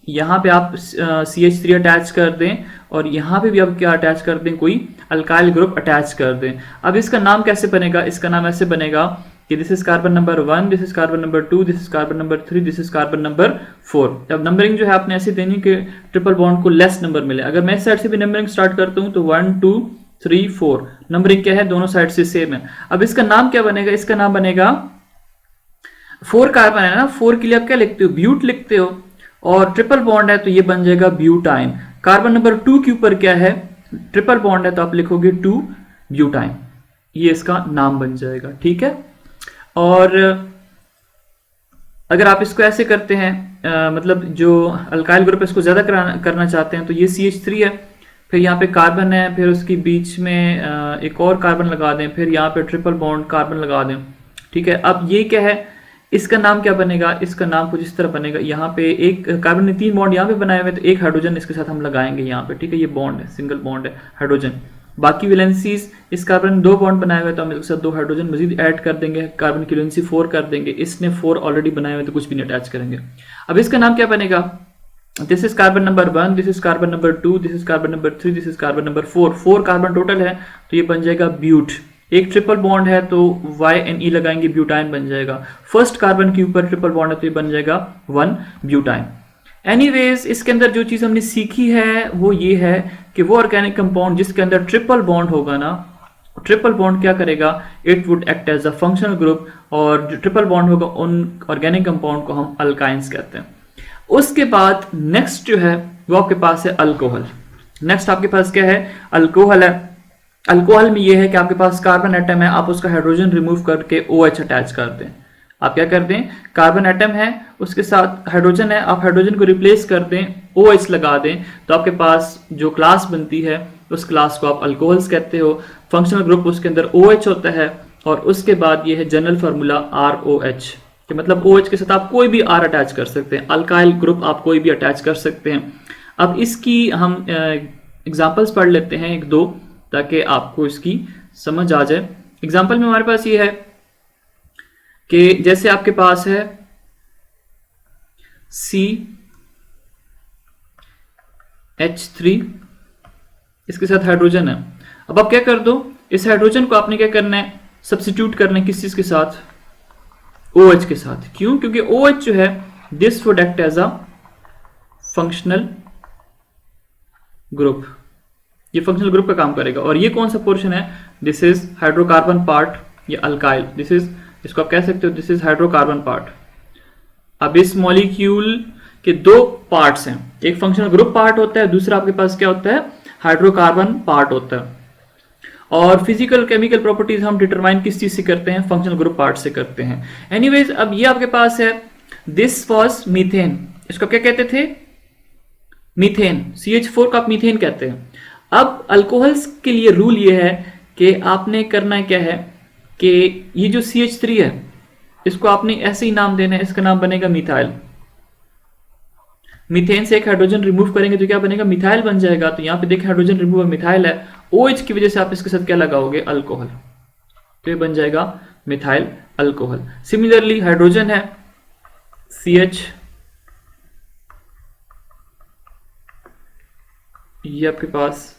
यहाँ पे आप CH3 अटैच कर दें, और यहाँ पे भी आप क्या अटैच कर दें? कोई अल्काइल ग्रुप अटैच कर दें। अब इसका नाम कैसे बनेगा? इसका नाम ऐसे बनेगा कि this is carbon number 1, this is carbon number 2, this is carbon number 3, this is carbon number 4। अब नंबरिंग जो है आपने ऐसे देनी कि ट्रिपल बॉन्ड को लेस नंबर मिले। अगर मैं इस साइड से भी नंबरिंग स्टार्ट करता हूँ तो 1 2 3 4 नंबरिंग क्या है? दोनों साइड से सेम है। अब इसका नाम क्या बनेगा? इसका नाम बनेगा, 4 कार्बन है ना, 4 के लिए आप क्या लिखते हो? ब्यूट लिखते हो, और ट्रिपल बॉन्ड है तो ये बन जाएगा ब्यूटाइन। कार्बन नंबर 2 के ऊपर क्या है? ट्रिपल बॉन्ड है तो आप लिखोगे 2 ब्यूटाइन, ये इसका नाम बन जाएगा। ठीक है, और अगर आप इसको ऐसे करते हैं मतलब जो अल्काइल ग्रुप इसको ज्यादा करना चाहते हैं तो ये CH3 है, फिर यहाँ पे कार्बन है, फिर उसके बीच में एक और कार्बन लगा दें, फिर यहाँ पे ट्रिपल बॉन्ड कार्बन लगा दें। ठीक है, अब ये क्या है? इसका नाम क्या बनेगा? इसका नाम कुछ इस तरह बनेगा, यहाँ पे एक कार्बन ने 3 बॉन्ड यहाँ पे बनाए हुए तो एक हाइड्रोजन इसके साथ हम लगाएंगे यहाँ पे। ठीक है, ये बॉन्ड है, सिंगल बॉन्ड है हाइड्रोजन। बाकी वैलेंसीज, इस कार्बन ने 2 बॉन्ड बनाए हुए तो हम इसके साथ 2 हाइड्रोजन मजीद ऐड कर देंगे, कार्बन की वैलेंसी 4 कर देंगे। इसने 4 ऑलरेडी बनाए हुए तो कुछ भी नहीं अटैच करेंगे। अब इसका नाम क्या बनेगा? This is carbon number 1, this is carbon number 2, this is carbon number 3, this is carbon number 4। 4 carbon total है तो ये बन जाएगा ब्यूट। एक ट्रिपल बॉन्ड है तो YNE लगाएंगे, ब्यूटाइन बन जाएगा। फर्स्ट कार्बन के ऊपर ट्रिपल बॉन्ड है तो ये बन जाएगा 1 ब्यूटाइन। एनीवेज इसके अंदर जो चीज़ हमने सीखी है वो ये है कि वो ऑर्गेनिक कंपाउंड जिसके अंदर ट्रिपल बॉन्ड होगा ना, ट्रिपल बॉन्ड क्या करेगा, it would act as a functional group, और जो ट्रिपल बॉन्ड होगा उन ऑर्गेनिक कंपाउंड को हम अल्काइंस कहते हैं। उसके बाद नेक्स्ट जो है वो आपके पास है अल्कोहल। नेक्स्ट आपके पास क्या है, अल्कोहल है। अल्कोहल में ये है कि आपके पास कार्बन एटम है, आप उसका हाइड्रोजन रिमूव करके OH अटैच कर दें। आप क्या कर दें, कार्बन एटम है उसके साथ हाइड्रोजन है, आप हाइड्रोजन को रिप्लेस कर दें, OH लगा दें, तो आपके पास जो क्लास बनती है उस क्लास को आप अल्कोहल्स कहते हो। फंक्शनल ग्रुप उसके अंदर OH होता है, और उसके बाद ये है जनरल फार्मूला ROH, कि मतलब OH के साथ आप कोई भी R अटैच कर सकते हैं, अल्काइल ग्रुप आप कोई भी अटैच कर सकते हैं। अब इसकी हम एग्जांपल्स पढ़ लेते हैं एक दो, ताकि आपको इसकी समझ आ जाए। एग्जांपल में हमारे पास ये है कि जैसे आपके पास है CH3, इसके साथ हाइड्रोजन है। अब आप क्या कर दो, इस हाइड्रोजन को आपने क्या करना है, सब्स्टिट्यूट करना है किस चीज के साथ, OH के साथ। क्यों, क्योंकि OH जो है this would act as a functional group, ये फंक्शनल ग्रुप का काम करेगा। और ये कौन सा पोर्शन है, दिस इज हाइड्रोकार्बन पार्ट, ये अल्काइल, दिस इज, इसको आप कह सकते हो दिस इज हाइड्रोकार्बन पार्ट। अब इस मॉलिक्यूल के दो पार्ट्स हैं, एक फंक्शनल ग्रुप पार्ट होता है, दूसरा आपके पास क्या होता है, हाइड्रोकार्बन पार्ट होता है। और फिजिकल केमिकल प्रॉपर्टीज हम डिटरमाइन किस चीज से करते हैं, फंक्शनल ग्रुप पार्ट से करते हैं। एनीवेज अब ये आपके पास है, दिस वाज मीथेन, इसको क्या कहते थे, मीथेन, CH4 का आप मीथेन कहते हैं। अब अल्कोहल्स के लिए रूल ये है कि आपने करना क्या है कि ये जो CH3 है इसको आपने ऐसे ही नाम देना है, इसका नाम बनेगा मिथाइल। मीथेन से एक हाइड्रोजन रिमूव करेंगे तो क्या बनेगा, मिथाइल बन जाएगा। तो यहाँ पे देखिए हाइड्रोजन रिमूव मिथाइल है, OH की वजह से आप इसके साथ क्या लगाओगे, अल्कोहल, तो ये बन जाएगा मिथाइल अल्कोहल। सिमिलरली हाइड्रोजन है CH, ये आपके पास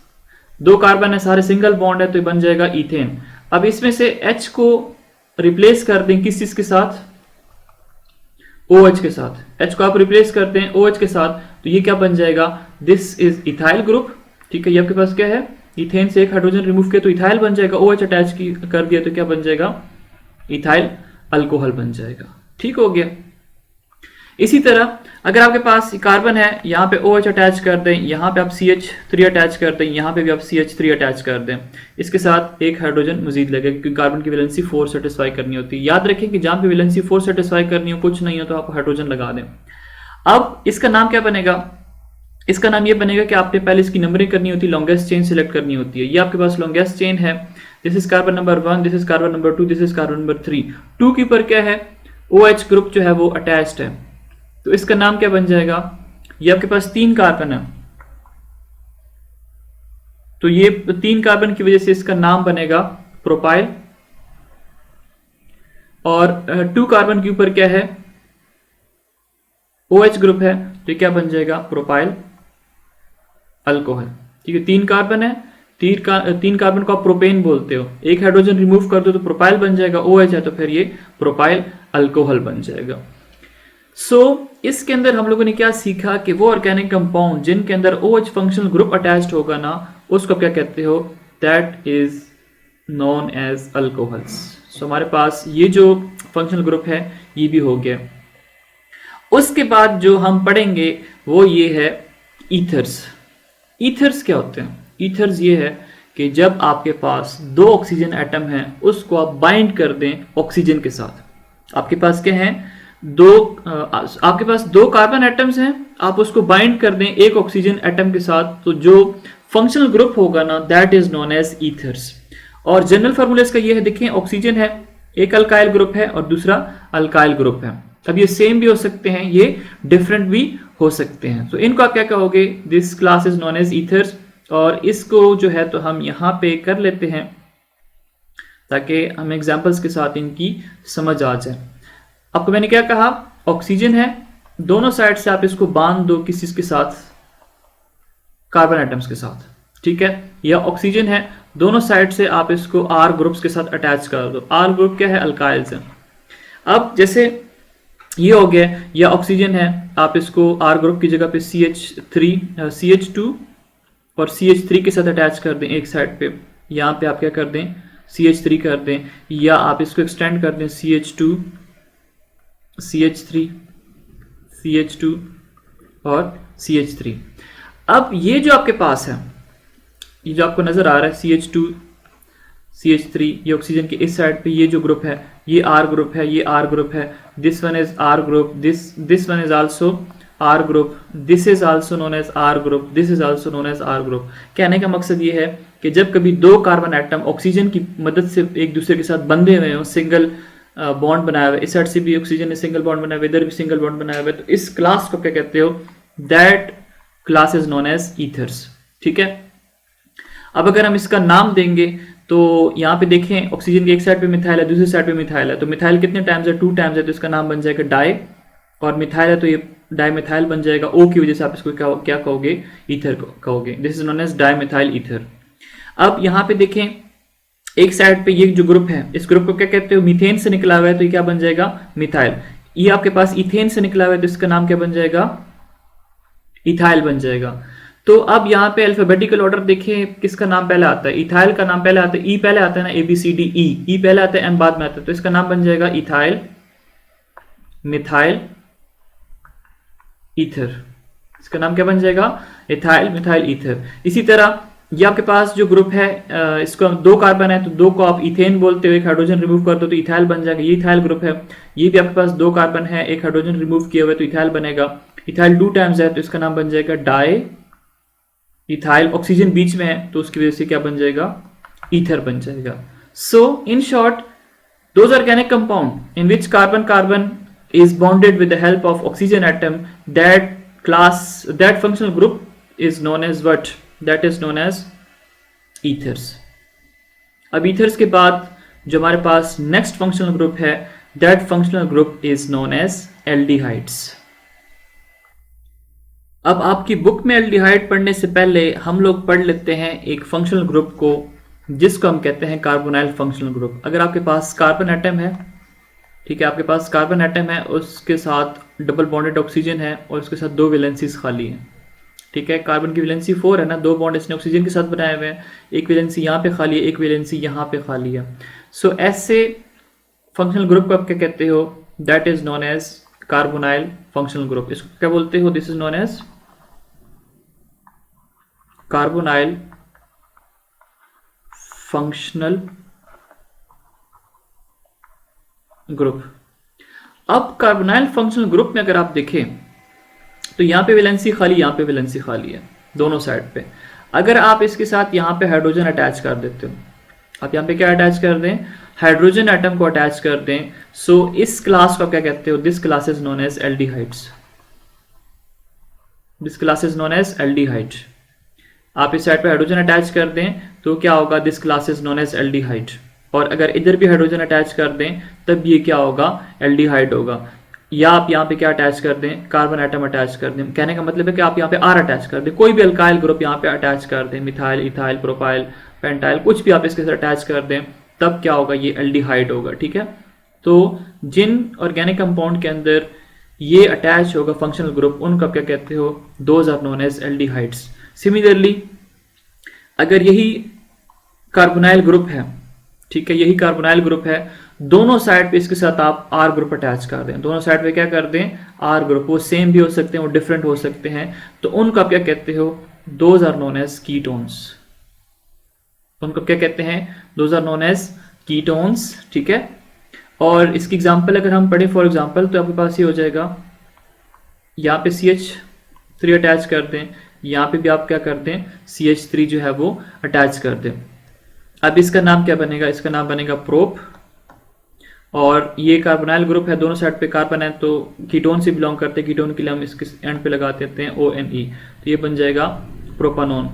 दो कार्बन है, सारे सिंगल बॉन्ड है, तो ये बन जाएगा इथेन। अब इसमें से H को रिप्लेस कर दें किस चीज के साथ, OH के साथ। H को आप रिप्लेस करते हैं OH के साथ, तो ये क्या बन जाएगा, दिस इज इथाइल ग्रुप। ठीक है, ये आपके पास क्या है, इथेन से एक हाइड्रोजन रिमूव किया तो इथाइल बन जाएगा, OH अटैच कर दिया तो क्या बन जाएगा, इथाइल अल्कोहल बन जाएगा। ठीक हो गया। इसी तरह अगर आपके पास कार्बन है, यहाँ पे OH अटैच कर दें, यहाँ पे आप CH3 अटैच कर दें, यहाँ पे भी आप CH3 अटैच कर दें, इसके साथ एक हाइड्रोजन मजीद लगेगा क्योंकि कार्बन की वैलेंसी 4 सेटिस्फाई करनी होती है। याद रखें कि जहाँ पे वैलेंसी 4 सेटिस्फाई करनी हो, कुछ नहीं हो तो आप हाइड्रोजन लगा दें। अब इसका नाम क्या बनेगा, इसका नाम ये बनेगा कि आपने पहले इसकी नंबरिंग करनी होती है, लॉन्गेस्ट चेन सिलेक्ट करनी होती है। ये आपके पास लॉन्गेस्ट चेन है, this is carbon number 1, this is carbon number 2, this is carbon number 3। 2 के ऊपर क्या है, OH ग्रुप जो है वो अटैच्ड है, तो इसका नाम क्या बन जाएगा, ये आपके पास 3 कार्बन है, तो ये 3 कार्बन की वजह से इसका नाम बनेगा प्रोपाइल। और 2 कार्बन के ऊपर क्या है, OH ग्रुप है, तो क्या बन जाएगा, प्रोपाइल अल्कोहल। ठीक है, 3 कार्बन है, 3 कार्बन को आप प्रोपेन बोलते हो, एक हाइड्रोजन रिमूव कर दो तो प्रोपाइल बन जाएगा, OH है तो फिर ये प्रोपाइल अल्कोहल बन जाएगा। इसके अंदर हम लोगों ने क्या सीखा कि वो ऑर्गेनिक कंपाउंड जिनके अंदर OH फंक्शनल ग्रुप अटैच्ड होगा ना, उसको क्या कहते हो, that is known as alcohols. So हमारे पास ये जो फंक्शनल ग्रुप है ये भी हो गया। उसके बाद जो हम पढ़ेंगे वो ये है ईथर्स। ईथर्स क्या होते हैं, ईथर्स ये है कि जब आपके पास 2 ऑक्सीजन एटम है उसको आप बाइंड कर दें ऑक्सीजन के साथ। आपके पास क्या है, आपके पास 2 कार्बन एटम्स हैं, आप उसको बाइंड कर दें एक ऑक्सीजन एटम के साथ, तो जो फंक्शनल ग्रुप होगा ना that is known as ethers. और जनरल फार्मूला इसका ये है, देखिए ऑक्सीजन है, एक अल्काइल ग्रुप है और दूसरा अल्काइल ग्रुप है। अब ये सेम भी हो सकते हैं, ये डिफरेंट भी हो सकते हैं। तो इनको आप क्या कहोगे, this class is known as ethers. और इसको जो है तो हम यहाँ पे कर लेते हैं ताकि हम एग्जाम्पल्स के साथ इनकी समझ आ जाए। आपको मैंने क्या कहा, ऑक्सीजन है, दोनों साइड से आप इसको बांध दो किस चीज के साथ, कार्बन एटम्स के साथ। ठीक है, या ऑक्सीजन है, दोनों साइड से आप इसको R ग्रुप्स के साथ अटैच कर दो। R ग्रुप क्या है, अल्काइल्स है। अब जैसे ये हो गया, या ऑक्सीजन है, आप इसको R ग्रुप की जगह पे CH2 और CH3 के साथ अटैच कर दें एक साइड पे, यहाँ पे आप क्या कर दें CH3 कर दें, या आप इसको एक्सटेंड कर दें CH2 CH3 CH2 और CH3। अब ये जो आपके पास है, ये जो आपको नजर आ रहा है CH2 CH3, ये ऑक्सीजन के इस साइड पे ये जो ग्रुप है ये R ग्रुप है, ये R ग्रुप है, this one is R group, this one is also R group, this is also known as R group, this is also known as R group. कहने का मकसद ये है कि जब कभी दो कार्बन एटम ऑक्सीजन की मदद से एक दूसरे के साथ बंधे हुए हों, सिंगल बॉन्ड बनाया हुआ है, इस साइड से भी ऑक्सीजन ने सिंगल बॉन्ड बनाया हुआ है, इधर भी सिंगल बॉन्ड बनाया हुआ है, तो इस क्लास को क्या कहते हो, that class is known as ethers. ठीक है, अब अगर हम इसका नाम देंगे तो यहाँ पे देखें ऑक्सीजन की एक साइड पे मिथाइल है, दूसरी साइड पे मिथाइल है, तो मिथाइल कितने टाइम्स है, 2 टाइम्स है, तो इसका नाम बन जाएगा डाई, और मिथाइल है तो ये डाई मिथाइल बन जाएगा, ओ की वजह से आप इसको क्या कहोगे, ईथर कहोगे, this is known as dimethyl ether. अब यहाँ पे देखें एक साइड पे ये जो ग्रुप है, इस ग्रुप को क्या कहते हो, मीथेन से निकला हुआ है, तो ये क्या बन जाएगा, मिथाइल। ये आपके पास इथेन से निकला हुआ है, तो इसका नाम क्या बन जाएगा, इथाइल बन जाएगा। तो अब यहाँ पे अल्फाबेटिकल ऑर्डर देखें, किसका नाम पहले आता है, इथाइल का नाम पहले आता है, ई पहले आता है ना, ABCD ई पहले आता है, एम बाद में आता है, तो इसका नाम बन जाएगा इथाइल मिथाइल ईथर। इसका नाम क्या बन जाएगा, इथाइल मिथाइल ईथर। इसी तरह ये आपके पास जो ग्रुप है, इसको 2 कार्बन है, तो 2 को आप इथेन बोलते हो, एक हाइड्रोजन रिमूव कर दो तो इथाइल बन जाएगा, ये इथाइल ग्रुप है। ये भी आपके पास 2 कार्बन है, एक हाइड्रोजन रिमूव किया हुआ है, तो इथाइल बनेगा। इथाइल 2 टाइम्स है, तो इसका नाम बन जाएगा डाई इथाइल, ऑक्सीजन बीच में है तो उसकी वजह से क्या बन जाएगा, ईथर बन जाएगा। So in short, those organic compound in which carbon carbon is bonded with the help of oxygen atom, that functional group is known as what, that is known as ethers। अब ethers के बाद जो हमारे पास next functional group है, that functional group is known as aldehydes। अब आपकी book में aldehyde पढ़ने से पहले हम लोग पढ़ लेते हैं एक फंक्शनल ग्रुप को, जिसको हम कहते हैं कार्बोनाइल फंक्शनल ग्रुप। अगर आपके पास कार्बन एटम है, ठीक है, आपके पास कार्बन एटम है, उसके साथ डबल बॉन्डेड ऑक्सीजन है और उसके साथ 2 वैलेंसीज खाली हैं। ठीक है, कार्बन की वैलेंसी 4 है ना, 2 बॉन्ड इसने ऑक्सीजन के साथ बनाए हुए हैं, एक वैलेंसी यहाँ पे खाली है, एक वैलेंसी यहाँ पे खाली है। सो ऐसे फंक्शनल ग्रुप को आप क्या कहते हो, that is known as carbonyl functional group. इसको क्या बोलते हो, this is known as carbonyl functional group. अब कार्बोनाइल फंक्शनल ग्रुप में अगर आप देखें तो यहाँ पे वैलेंसी खाली, यहाँ पे वैलेंसी खाली है दोनों साइड पे। अगर आप इसके साथ यहाँ पे हाइड्रोजन अटैच कर देते हो, आप यहाँ पे क्या अटैच कर दें, हाइड्रोजन एटम को अटैच कर दें, सो इस क्लास को क्या कहते हो, this class is known as aldehydes, this class is known as aldehyde. आप इस साइड पे हाइड्रोजन अटैच कर दें तो क्या होगा, this class is known as aldehyde. और अगर इधर भी हाइड्रोजन अटैच कर दें तब ये क्या होगा, एल्डिहाइड होगा। या आप यहाँ पे क्या अटैच कर दें, कार्बन एटम अटैच कर दें। कहने का मतलब है कि आप यहाँ पे R अटैच कर दें, कोई भी अल्काइल ग्रुप यहाँ पे अटैच कर दें, मिथाइल, इथाइल, प्रोपाइल, पेंटाइल, कुछ भी आप इसके साथ अटैच कर दें, तब क्या होगा, ये एल्डिहाइड होगा। ठीक है, तो जिन ऑर्गेनिक कंपाउंड के अंदर ये अटैच होगा फंक्शनल ग्रुप, उनको क्या कहते हो, those are known as aldehydes. Similarly अगर यही कार्बोनाइल ग्रुप है, ठीक है, यही कार्बोनाइल ग्रुप है, दोनों साइड पे इसके साथ आप R ग्रुप अटैच कर दें, दोनों साइड पे क्या कर दें, R ग्रुप। वो सेम भी हो सकते हैं, वो डिफरेंट हो सकते हैं, तो उनको आप क्या कहते हो, those are known as ketones. उनको क्या कहते हैं, those are known as ketones. ठीक है, और इसकी एग्जांपल अगर हम पढ़ें फॉर एग्जांपल, तो आपके पास ये हो जाएगा, यहाँ पे CH3 अटैच कर दें, यहाँ पे भी आप क्या कर दें, CH3 जो है वो अटैच कर दें। अब इसका नाम क्या बनेगा, इसका नाम बनेगा प्रोप। और ये कार्बोनाइल ग्रुप है, दोनों साइड पे कार्बन है, तो कीटोन से बिलोंग करते हैं, कीटोन के लिए हम इसके एंड पे लगा देते हैं ONE, तो ये बन जाएगा प्रोपानोन।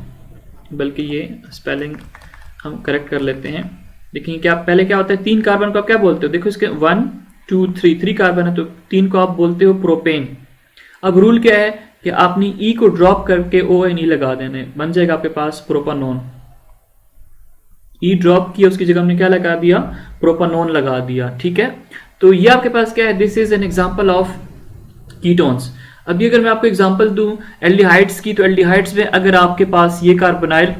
बल्कि ये स्पेलिंग हम करेक्ट कर लेते हैं। देखिए क्या पहले क्या होता है, 3 कार्बन को आप क्या बोलते हो, देखो इसके 1 2 3 कार्बन है, तो 3 को आप बोलते हो प्रोपेन। अब रूल क्या है कि आपने E को ड्रॉप करके ONE लगा देने, बन जाएगा आपके पास प्रोपानोन। E ड्रॉप किया, उसकी जगह हमने क्या लगा दिया, प्रोपानोन लगा दिया। ठीक है, तो ये आपके पास क्या है, this is an example of ketones. अभी अगर मैं आपको एग्जांपल दूं एल्डिहाइड्स की, तो एल्डिहाइड्स में अगर आपके पास ये कार्बोनाइल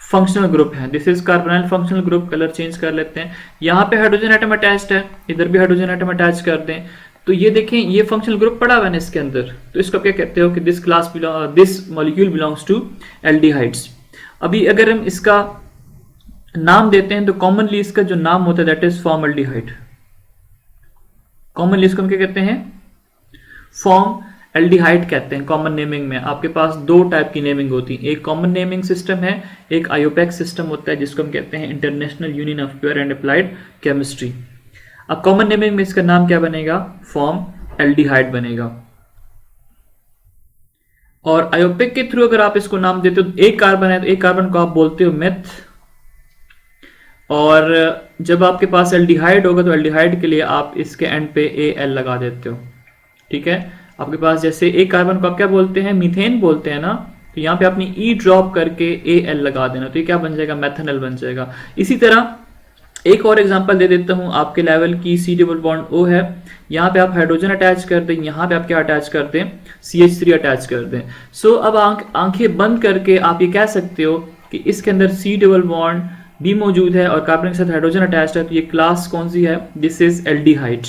फंक्शनल ग्रुप है, this is carbonyl functional group, colour change कर लेते हैं, यहाँ पे हाइड्रोजन एटम अटैच्ड है, इधर भी हाइड्रोजन एटम अटैच कर दें, तो ये देखें ये फंक्शनल ग्रुप पड़ा हुआ है इसके अंदर, तो इसको क्या कहते हो कि this molecule belongs to aldehydes. अभी अगर हम इसका नाम देते हैं तो कॉमनली इसका जो नाम होता है दैट इज फॉर्मल्डिहाइड, कॉमनली इसको हम क्या कहते हैं, फॉर्म एल्डिहाइड कहते हैं कॉमन नेमिंग में। आपके पास दो टाइप की नेमिंग होती है, एक कॉमन नेमिंग सिस्टम है, एक आयोपेक सिस्टम होता है जिसको हम कहते हैं international union of pure and applied chemistry. अब कॉमन नेमिंग में इसका नाम क्या बनेगा, फॉर्म एल्डिहाइड बनेगा। और आयोपेक के थ्रू अगर आप इसको नाम देते हो, एक कार्बन है तो एक कार्बन को आप बोलते हो मेथ, और जब आपके पास एल्डिहाइड होगा तो एल्डिहाइड के लिए आप इसके एंड पे AL लगा देते हो, ठीक है। आपके पास जैसे एक कार्बन को आप क्या बोलते हैं, मीथेन बोलते हैं ना, तो यहाँ पे आपने E ड्रॉप करके AL लगा देना, तो ये क्या बन जाएगा, मैथनल बन जाएगा। इसी तरह एक और एग्जांपल दे देता हूँ आपके लेवल की, C डबल बॉन्ड O है, यहाँ पे आप हाइड्रोजन अटैच कर दें, यहाँ पे आप क्या अटैच कर दें, CH3 अटैच कर दें। सो अब आंखें बंद करके आप ये कह सकते हो कि इसके अंदर C डबल बॉन्ड भी मौजूद है और कार्बन के साथ हाइड्रोजन अटैच्ड है, तो ये क्लास कौन सी है, दिस इज एल्डिहाइड।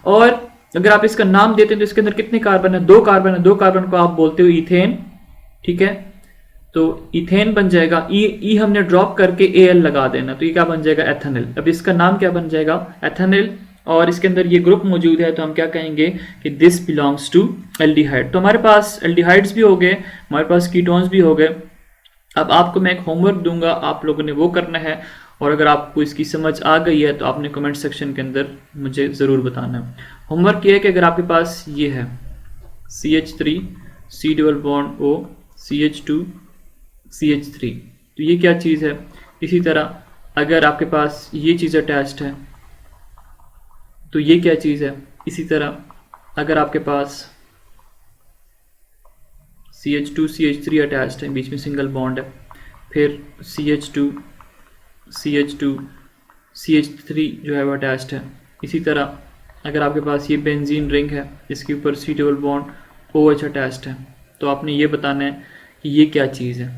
और अगर आप इसका नाम देते हैं तो इसके अंदर कितने कार्बन है, दो कार्बन है, दो कार्बन को आप बोलते हो इथेन, ठीक है, तो इथेन बन जाएगा, ई हमने ड्रॉप करके AL लगा देना, तो ये क्या बन जाएगा, एथेनल। अब इसका नाम क्या बन जाएगा, एथेनल, और इसके अंदर ये ग्रुप मौजूद है, तो हम क्या कहेंगे कि दिस बिलोंग्स टू एल्डिहाइड। तो हमारे पास एल्डिहाइड्स भी हो गए, हमारे पास कीटोन्स भी हो गए। अब आपको मैं एक होमवर्क दूंगा, आप लोगों ने वो करना है, और अगर आपको इसकी समझ आ गई है तो आपने कमेंट सेक्शन के अंदर मुझे ज़रूर बताना है। होमवर्क ये है कि अगर आपके पास ये है CH3 C double bond O CH2 CH3, तो ये क्या चीज़ है। इसी तरह अगर आपके पास ये चीज़ अटैच्ड है तो ये क्या चीज़ है। इसी तरह अगर आपके पास CH2 CH3 अटैच्ड है, बीच में सिंगल बॉन्ड है, फिर CH2 CH3 जो है वो अटैच्ड है। इसी तरह अगर आपके पास ये बेंजीन रिंग है, इसके ऊपर C double bond OH attached है, तो आपने ये बताना है कि ये क्या चीज़ है,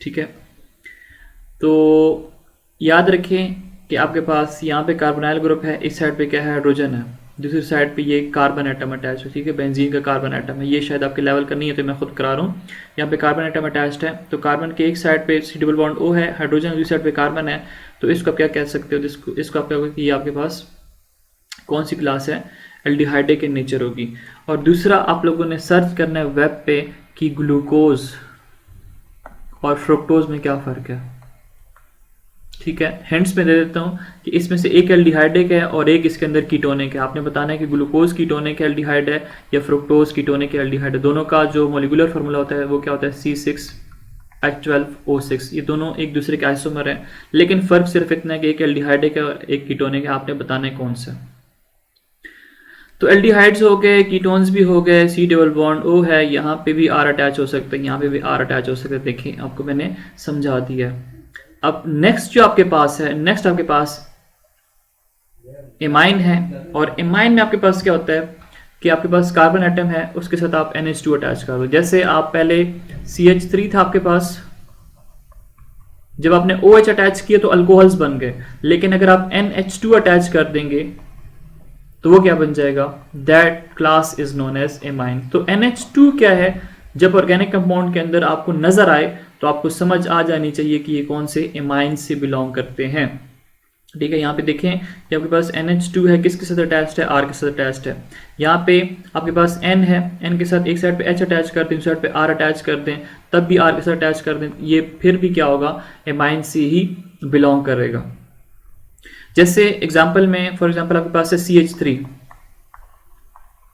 ठीक है। तो याद रखें कि आपके पास यहाँ पे कार्बोनाइल ग्रुप है, इस साइड पे क्या है, हाइड्रोजन है, दूसरी साइड पे ये कार्बन एटम अटैच है, ठीक है, बेंजीन का कार्बन एटम है। ये शायद आपके लेवल का नहीं है तो मैं खुद करा रहा हूँ। यहाँ पे कार्बन एटम अटैच्ड है, तो कार्बन के एक साइड पे C डबल बॉन्ड O है, हाइड्रोजन दूसरी साइड पे कार्बन है, तो इसको आप क्या कह सकते हो, इसको आप क्या कहोगे कि ये आपके पास कौन सी क्लास है, एल्डिहाइड के नेचर होगी। और दूसरा आप लोगों ने सर्च करना है वेब पे कि ग्लूकोज और फ्रुक्टोज में क्या फ़र्क है, ठीक है। हिंट्स में दे देता हूँ कि इसमें से एक एल्डिहाइडिक है और एक इसके अंदर कीटोनिक है। आपने बताना है कि ग्लूकोज कीटोनिक एल्डिहाइड है या फ्रुक्टोज कीटोनिक एल्डिहाइड है। दोनों का जो मॉलिक्यूलर फार्मूला होता है वो क्या होता है, C6H12O6। ये दोनों एक दूसरे के आइसोमर हैं, लेकिन फ़र्क सिर्फ इतना है कि एक एल्डिहाइडिक है और एक कीटोनिक है। आपने बताना है कौन सा। तो एल्डिहाइड्स हो गए, कीटोन्स भी हो गए, C डबल बॉन्ड O है, यहाँ पे भी R अटैच हो सकता है, यहाँ पे भी R अटैच हो सकता है। देखिए आपको मैंने समझा दिया है। अब नेक्स्ट जो आपके पास है, नेक्स्ट आपके पास एमाइन है, और एमाइन में आपके पास क्या होता है कि आपके पास कार्बन एटम है, उसके साथ आप NH2 अटैच कर दो। जैसे आप पहले CH3 था आपके पास, जब आपने OH अटैच किया तो अल्कोहल्स बन गए, लेकिन अगर आप NH2 अटैच कर देंगे तो वो क्या बन जाएगा, that class is known as amine. तो NH2 क्या है, जब ऑर्गेनिक कंपाउंड के अंदर आपको नजर आए तो आपको समझ आ जानी चाहिए कि ये कौन से एमाइन से बिलोंग करते हैं, ठीक है। यहाँ पे देखें कि आपके पास NH2 है, किसके साथ अटैच्ड है, R के साथ अटैच्ड है। यहाँ पे आपके पास N है, N के साथ एक साइड पे H अटैच कर दें, दूसरी साइड पे R अटैच कर दें, तब भी R के साथ अटैच कर दें, ये फिर भी क्या होगा, एमाइन से ही बिलोंग करेगा। जैसे एग्जाम्पल में, फॉर एग्जाम्पल आपके पास है CH3,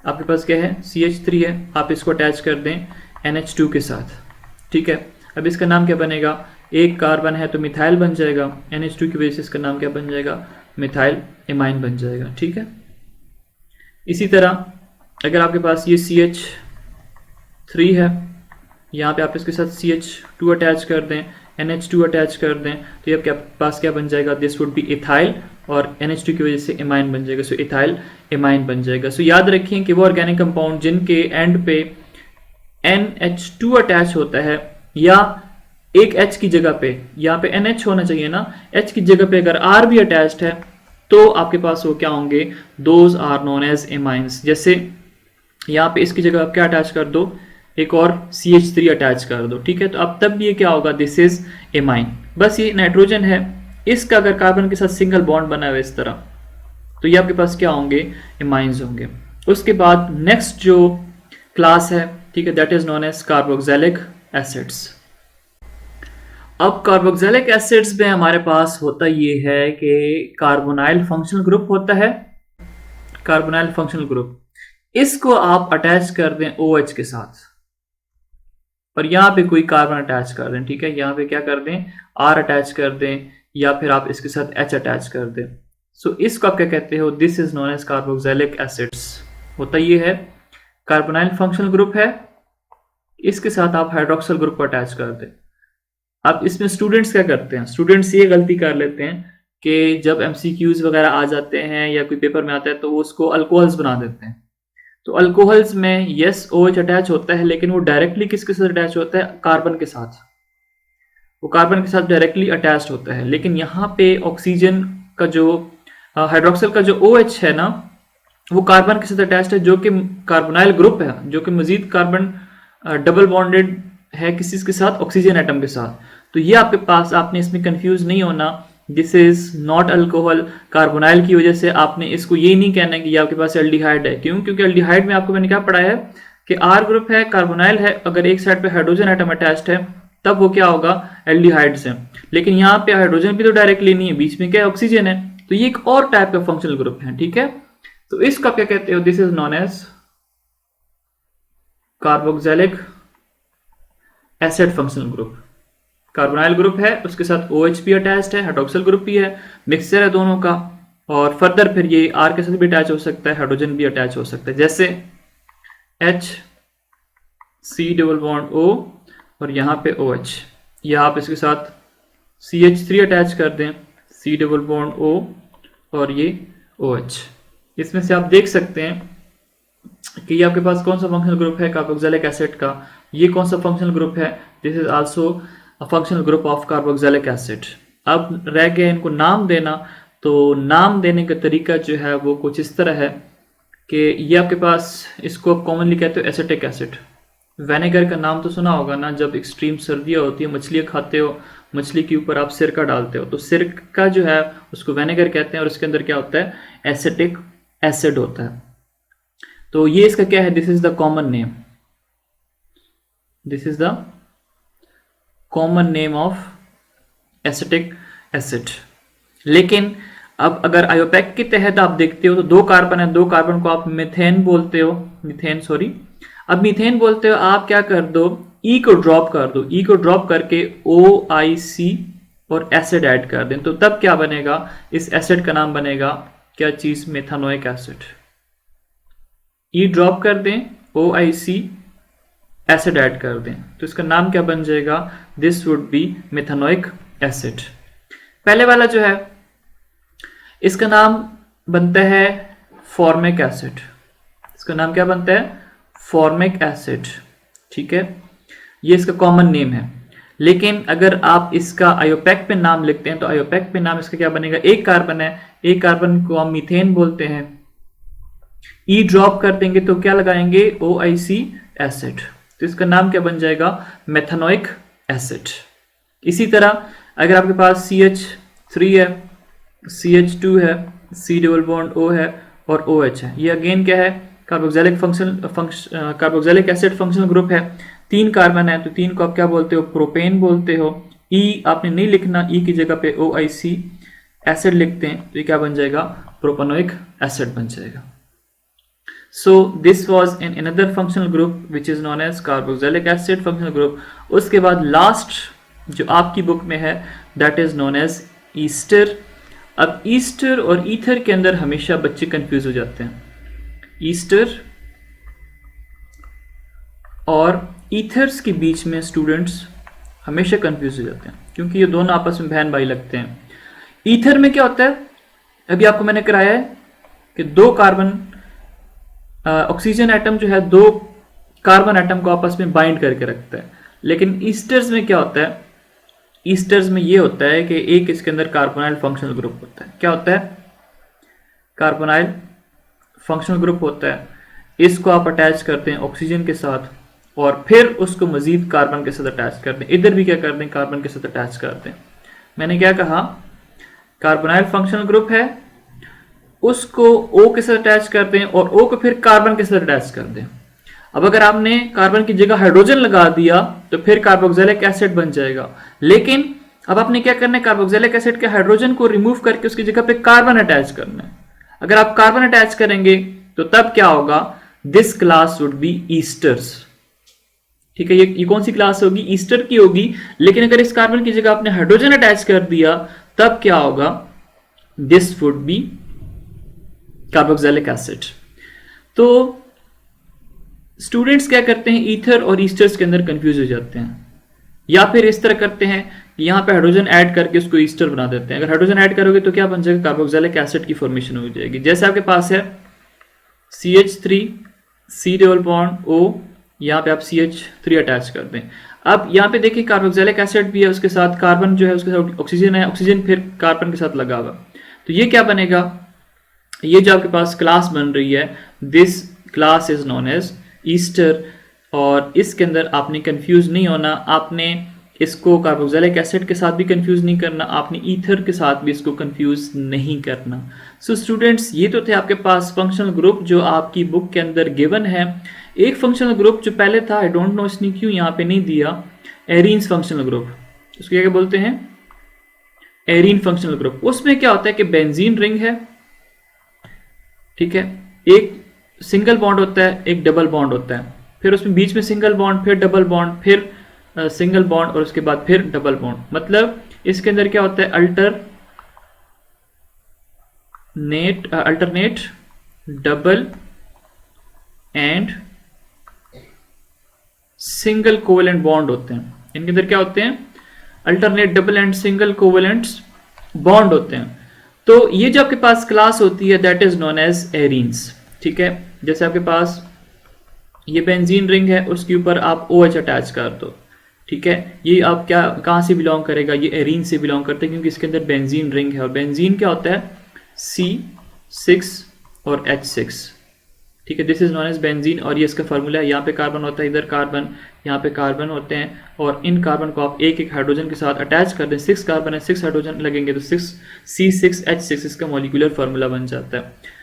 आपके पास क्या है, CH3 है, आप इसको अटैच कर दें NH2 के साथ, ठीक है। अब इसका नाम क्या बनेगा, एक कार्बन है तो मिथाइल बन जाएगा, NH2 की वजह से इसका नाम क्या बन जाएगा, मिथाइल एमाइन बन जाएगा, ठीक है। इसी तरह अगर आपके पास ये CH3 है, यहाँ पे आप इसके साथ CH2 अटैच कर दें, NH2 अटैच कर दें, तो ये आपके पास क्या बन जाएगा, दिस वुड बी इथाइल और NH2 की वजह से एमाइन बन जाएगा, सो इथाइल एमाइन बन जाएगा। सो याद रखें कि वो ऑर्गेनिक कंपाउंड जिनके एंड पे NH2 अटैच होता है या एक H की जगह पे, यहाँ पे NH होना चाहिए ना, H की जगह पे अगर R भी अटैच्ड है तो आपके पास वो क्या होंगे, those are known as amines. जैसे यहाँ पे इसकी जगह आप क्या अटैच कर दो, एक और CH3 अटैच कर दो, ठीक है, तो अब तब ये क्या होगा, दिस इज एमाइन। बस ये नाइट्रोजन है, इसका अगर कार्बन के साथ सिंगल बॉन्ड बना हुआ है इस तरह, तो ये आपके पास क्या होंगे, एमाइंस होंगे। उसके बाद नेक्स्ट जो क्लास है, ठीक है, that is known as carboxylic acids. अब कार्बोक्सिलिक एसिड्स में हमारे पास होता ये है कि कार्बोनाइल फंक्शनल ग्रुप होता है, कार्बोनाइल फंक्शनल ग्रुप, इसको आप अटैच कर दें OH के साथ और यहाँ पे कोई कार्बन अटैच कर दें, ठीक है, यहाँ पे क्या कर दें, R अटैच कर दें या फिर आप इसके साथ H अटैच कर दें। सो इसको आप क्या कहते हो, this is known as carboxylic acids. होता ये है कार्बोनाइल फंक्शनल ग्रुप है, इसके साथ आप हाइड्रोक्सिल ग्रुप को अटैच कर दें। अब इसमें स्टूडेंट्स क्या करते हैं, स्टूडेंट्स ये गलती कर लेते हैं कि जब MCQs वगैरह आ जाते हैं या कोई पेपर में आता है तो वो उसको अल्कोहल्स बना देते हैं। तो अल्कोहल्स में यस OH अटैच होता है, लेकिन वो डायरेक्टली किसके साथ अटैच होता है, कार्बन के साथ, वो कार्बन के साथ डायरेक्टली अटैच्ड होता है। लेकिन यहाँ पे ऑक्सीजन का जो हाइड्रोक्सिल का जो OH है ना, वो कार्बन के साथ अटैच्ड है, जो कि कार्बोनाइल ग्रुप है, जो कि मजीद कार्बन डबल बॉन्डेड है किसी के साथ, ऑक्सीजन एटम के साथ। तो ये आपके पास, आपने इसमें कंफ्यूज नहीं होना, this is not alcohol. Carbonyl की वजह से आपने इसको ये नहीं कहना है कि ये आपके पास एल्डिहाइड है। क्यों? क्योंकि एल्डिहाइड में आपको मैंने क्या पढ़ा है कि R ग्रुप है, कार्बोनाइल है, अगर एक साइड पे हाइड्रोजन एटम अटैच्ड है तब वो क्या होगा, एल्डिहाइड से। लेकिन यहाँ पे हाइड्रोजन भी तो डायरेक्टली नहीं है, बीच में क्या है, ऑक्सीजन है, तो ये एक और टाइप का फंक्शनल ग्रुप है, ठीक है। तो इसका क्या कहते हो, this is known as carboxylic acid functional group. Carbonyl group है, उसके साथ OH भी अटैच्ड है, हाइड्रोक्सिल ग्रुप भी है, मिक्सचर है दोनों का, और फर्दर फिर ये R के साथ भी अटैच हो सकता है, हाइड्रोजन भी अटैच हो सकता है, जैसे H C double bond O और यहाँ पे OH, या आप इसके साथ CH3 अटैच कर दें, C डबल बॉन्ड O और ये OH। इसमें से आप देख सकते हैं कि ये आपके पास कौन सा फंक्शनल ग्रुप है कार्बोक्सिलिक एसिड का, ये कौन सा फंक्शनल ग्रुप है, this is also a functional group of carboxylic acid. अब रह गए इनको नाम देना, तो नाम देने का तरीका जो है वो कुछ इस तरह है कि ये आपके पास, इसको आप कॉमनली कहते हो एसिटिक एसिड। विनेगर का नाम तो सुना होगा ना, जब एक्सट्रीम सर्दियाँ होती है, मछलियाँ खाते हो, मछली के ऊपर आप सिरका डालते हो, तो सिरका जो है उसको विनेगर कहते हैं, और इसके अंदर क्या होता है, एसिटिक एसिड होता है। तो ये इसका क्या है, this is the common name, this is the common name of acetic acid. लेकिन अब अगर आयोपेक के तहत आप देखते हो तो दो कार्बन है, दो कार्बन को आप मीथेन बोलते हो, मीथेन सॉरी, अब मीथेन बोलते हो, आप क्या कर दो, E को ड्रॉप कर दो, E को ड्रॉप करके OIC और एसिड ऐड कर दें, तो तब क्या बनेगा, इस एसिड का नाम बनेगा क्या चीज, मेथानोइक एसिड। E ड्रॉप कर दें, OIC एसिड ऐड कर दें, तो इसका नाम क्या बन जाएगा, दिस वुड बी मेथानोइक एसिड। पहले वाला जो है इसका नाम बनता है फॉर्मिक एसिड, इसका नाम क्या बनता है, फॉर्मिक एसिड, ठीक है, ये इसका कॉमन नेम है। लेकिन अगर आप इसका आयोपेक पे नाम लिखते हैं तो आयोपेक पे नाम इसका क्या बनेगा, एक कार्बन है, एक कार्बन को हम मीथेन बोलते हैं, E ड्रॉप कर देंगे तो क्या लगाएंगे, OIC एसिड, तो इसका नाम क्या बन जाएगा, मेथानोइक एसिड। इसी तरह अगर आपके पास CH3 है, CH2 है, C डबल बॉन्ड O है और OH है, ये अगेन क्या है, कार्बोक्सिलिक एसिड फंक्शनल ग्रुप है, तीन कार्बन है, तो तीन को आप क्या बोलते हो, प्रोपेन बोलते हो। E आपने नहीं लिखना, E की जगह पे OIC एसिड लिखते हैं, तो ये क्या बन जाएगा, प्रोपेनोइक एसिड बन जाएगा। So this was in another functional group which is known as carboxylic acid functional group। उसके बाद लास्ट जो आपकी बुक में है that is known as Easter. अब ईस्टर और ईथर के अंदर हमेशा बच्चे कंफ्यूज हो जाते हैं, ईस्टर और ईथर्स के बीच में स्टूडेंट्स हमेशा कंफ्यूज हो जाते हैं, क्योंकि ये दोनों आपस में बहन भाई लगते हैं। ईथर में क्या होता है, अभी आपको मैंने कराया है कि दो कार्बन ऑक्सीजन एटम जो है दो कार्बन एटम को आपस में बाइंड करके रखता है, लेकिन ईस्टर्स में क्या होता है, ईस्टर्स में ये होता है कि एक इसके अंदर कार्बोनाइल फंक्शनल ग्रुप होता है। क्या होता है? कार्बोनाइल फंक्शनल ग्रुप होता है। इसको आप अटैच करते हैं ऑक्सीजन के साथ और फिर उसको मजीद कार्बन के साथ अटैच कर दें। इधर भी क्या कर दें, कार्बन के साथ अटैच कर दें। मैंने क्या कहा, कार्बोनाइल फंक्शनल ग्रुप है, उसको O के साथ अटैच कर दें और O को फिर कार्बन के साथ अटैच कर दें। अब अगर आपने कार्बन की जगह हाइड्रोजन लगा दिया तो फिर कार्बोक्सिलिक एसिड बन जाएगा, लेकिन अब आपने क्या करना है, कार्बोक्सिलिक एसिड के हाइड्रोजन को रिमूव करके उसकी जगह पे कार्बन अटैच करना है। अगर आप कार्बन अटैच करेंगे तो तब क्या होगा, this class would be esters. ठीक है, ये कौन सी क्लास होगी, ईस्टर की होगी। लेकिन अगर इस कार्बन की जगह आपने हाइड्रोजन अटैच कर दिया तब क्या होगा, this would be carboxylic acid. तो स्टूडेंट्स क्या करते हैं, ईथर और ईस्टर्स के अंदर कंफ्यूज हो जाते हैं, या फिर इस तरह करते हैं कि यहां पे हाइड्रोजन ऐड करके उसको ईस्टर बना देते हैं। अगर हाइड्रोजन ऐड करोगे तो क्या बन जाएगा, कार्बोक्सिलिक एसिड की फॉर्मेशन हो जाएगी। जैसे आपके पास है CH3 C double bond O, यहाँ पे आप CH3 अटैच कर दें। अब यहाँ पे देखिए कार्बोक्सिलिक एसिड भी है, उसके साथ कार्बन जो है उसके साथ ऑक्सीजन है, ऑक्सीजन फिर कार्बन के साथ लगा हुआ, तो ये क्या बनेगा, ये जो आपके पास क्लास बन रही है, this class is known as ester. और इसके अंदर आपने कंफ्यूज नहीं होना, आपने इसको कार्बोक्सिलिक एसिड के साथ भी कंफ्यूज नहीं करना, आपने ईथर के साथ भी इसको कंफ्यूज नहीं करना। सो स्टूडेंट्स, ये तो थे आपके पास फंक्शनल ग्रुप जो आपकी बुक के अंदर गिवन है। एक फंक्शनल ग्रुप जो पहले था, आई डोंट नो इसने क्यों यहाँ पे नहीं दिया, एरीन्स फंक्शनल ग्रुप, उसको क्या बोलते हैं, एरीन फंक्शनल ग्रुप। उसमें क्या होता है कि बेंजीन रिंग है, ठीक है, एक सिंगल बॉन्ड होता है, एक डबल बॉन्ड होता है, फिर उसमें बीच में सिंगल बॉन्ड, फिर डबल बॉन्ड, फिर सिंगल बॉन्ड और उसके बाद फिर डबल बॉन्ड। मतलब इसके अंदर क्या होता है, alternate double and single covalent bond होते हैं। इनके अंदर क्या होते हैं, alternate double and single covalent bond होते हैं। तो ये जो आपके पास क्लास होती है that is known as arenes. ठीक है, जैसे आपके पास ये बेंजीन रिंग है, उसके ऊपर आप OH अटैच कर दो। ठीक है, ये आप क्या कहाँ से बिलोंग करेगा, ये एरीन से बिलोंग करते हैं क्योंकि इसके अंदर बेंजीन रिंग है। और बेंजीन क्या होता है, C6 और H6। ठीक है, this is known as benzene और ये इसका फार्मूला है। यहाँ पे कार्बन होता है, इधर कार्बन, यहाँ पे कार्बन होते हैं और इन कार्बन को आप एक एक हाइड्रोजन के साथ अटैच कर दें। 6 कार्बन है, 6 हाइड्रोजन लगेंगे तो C6H6 इसका मॉलिक्यूलर फार्मूला बन जाता है।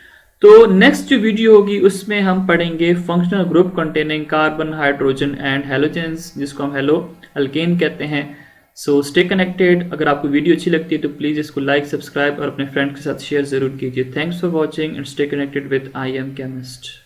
तो नेक्स्ट जो वीडियो होगी उसमें हम पढ़ेंगे functional group containing carbon, hydrogen and halogens, जिसको हम हेलो अल्केन कहते हैं। So stay connected. अगर आपको वीडियो अच्छी लगती है तो प्लीज़ इसको लाइक, सब्सक्राइब और अपने फ्रेंड्स के साथ शेयर ज़रूर कीजिए। Thanks for watching and stay connected with I am chemist.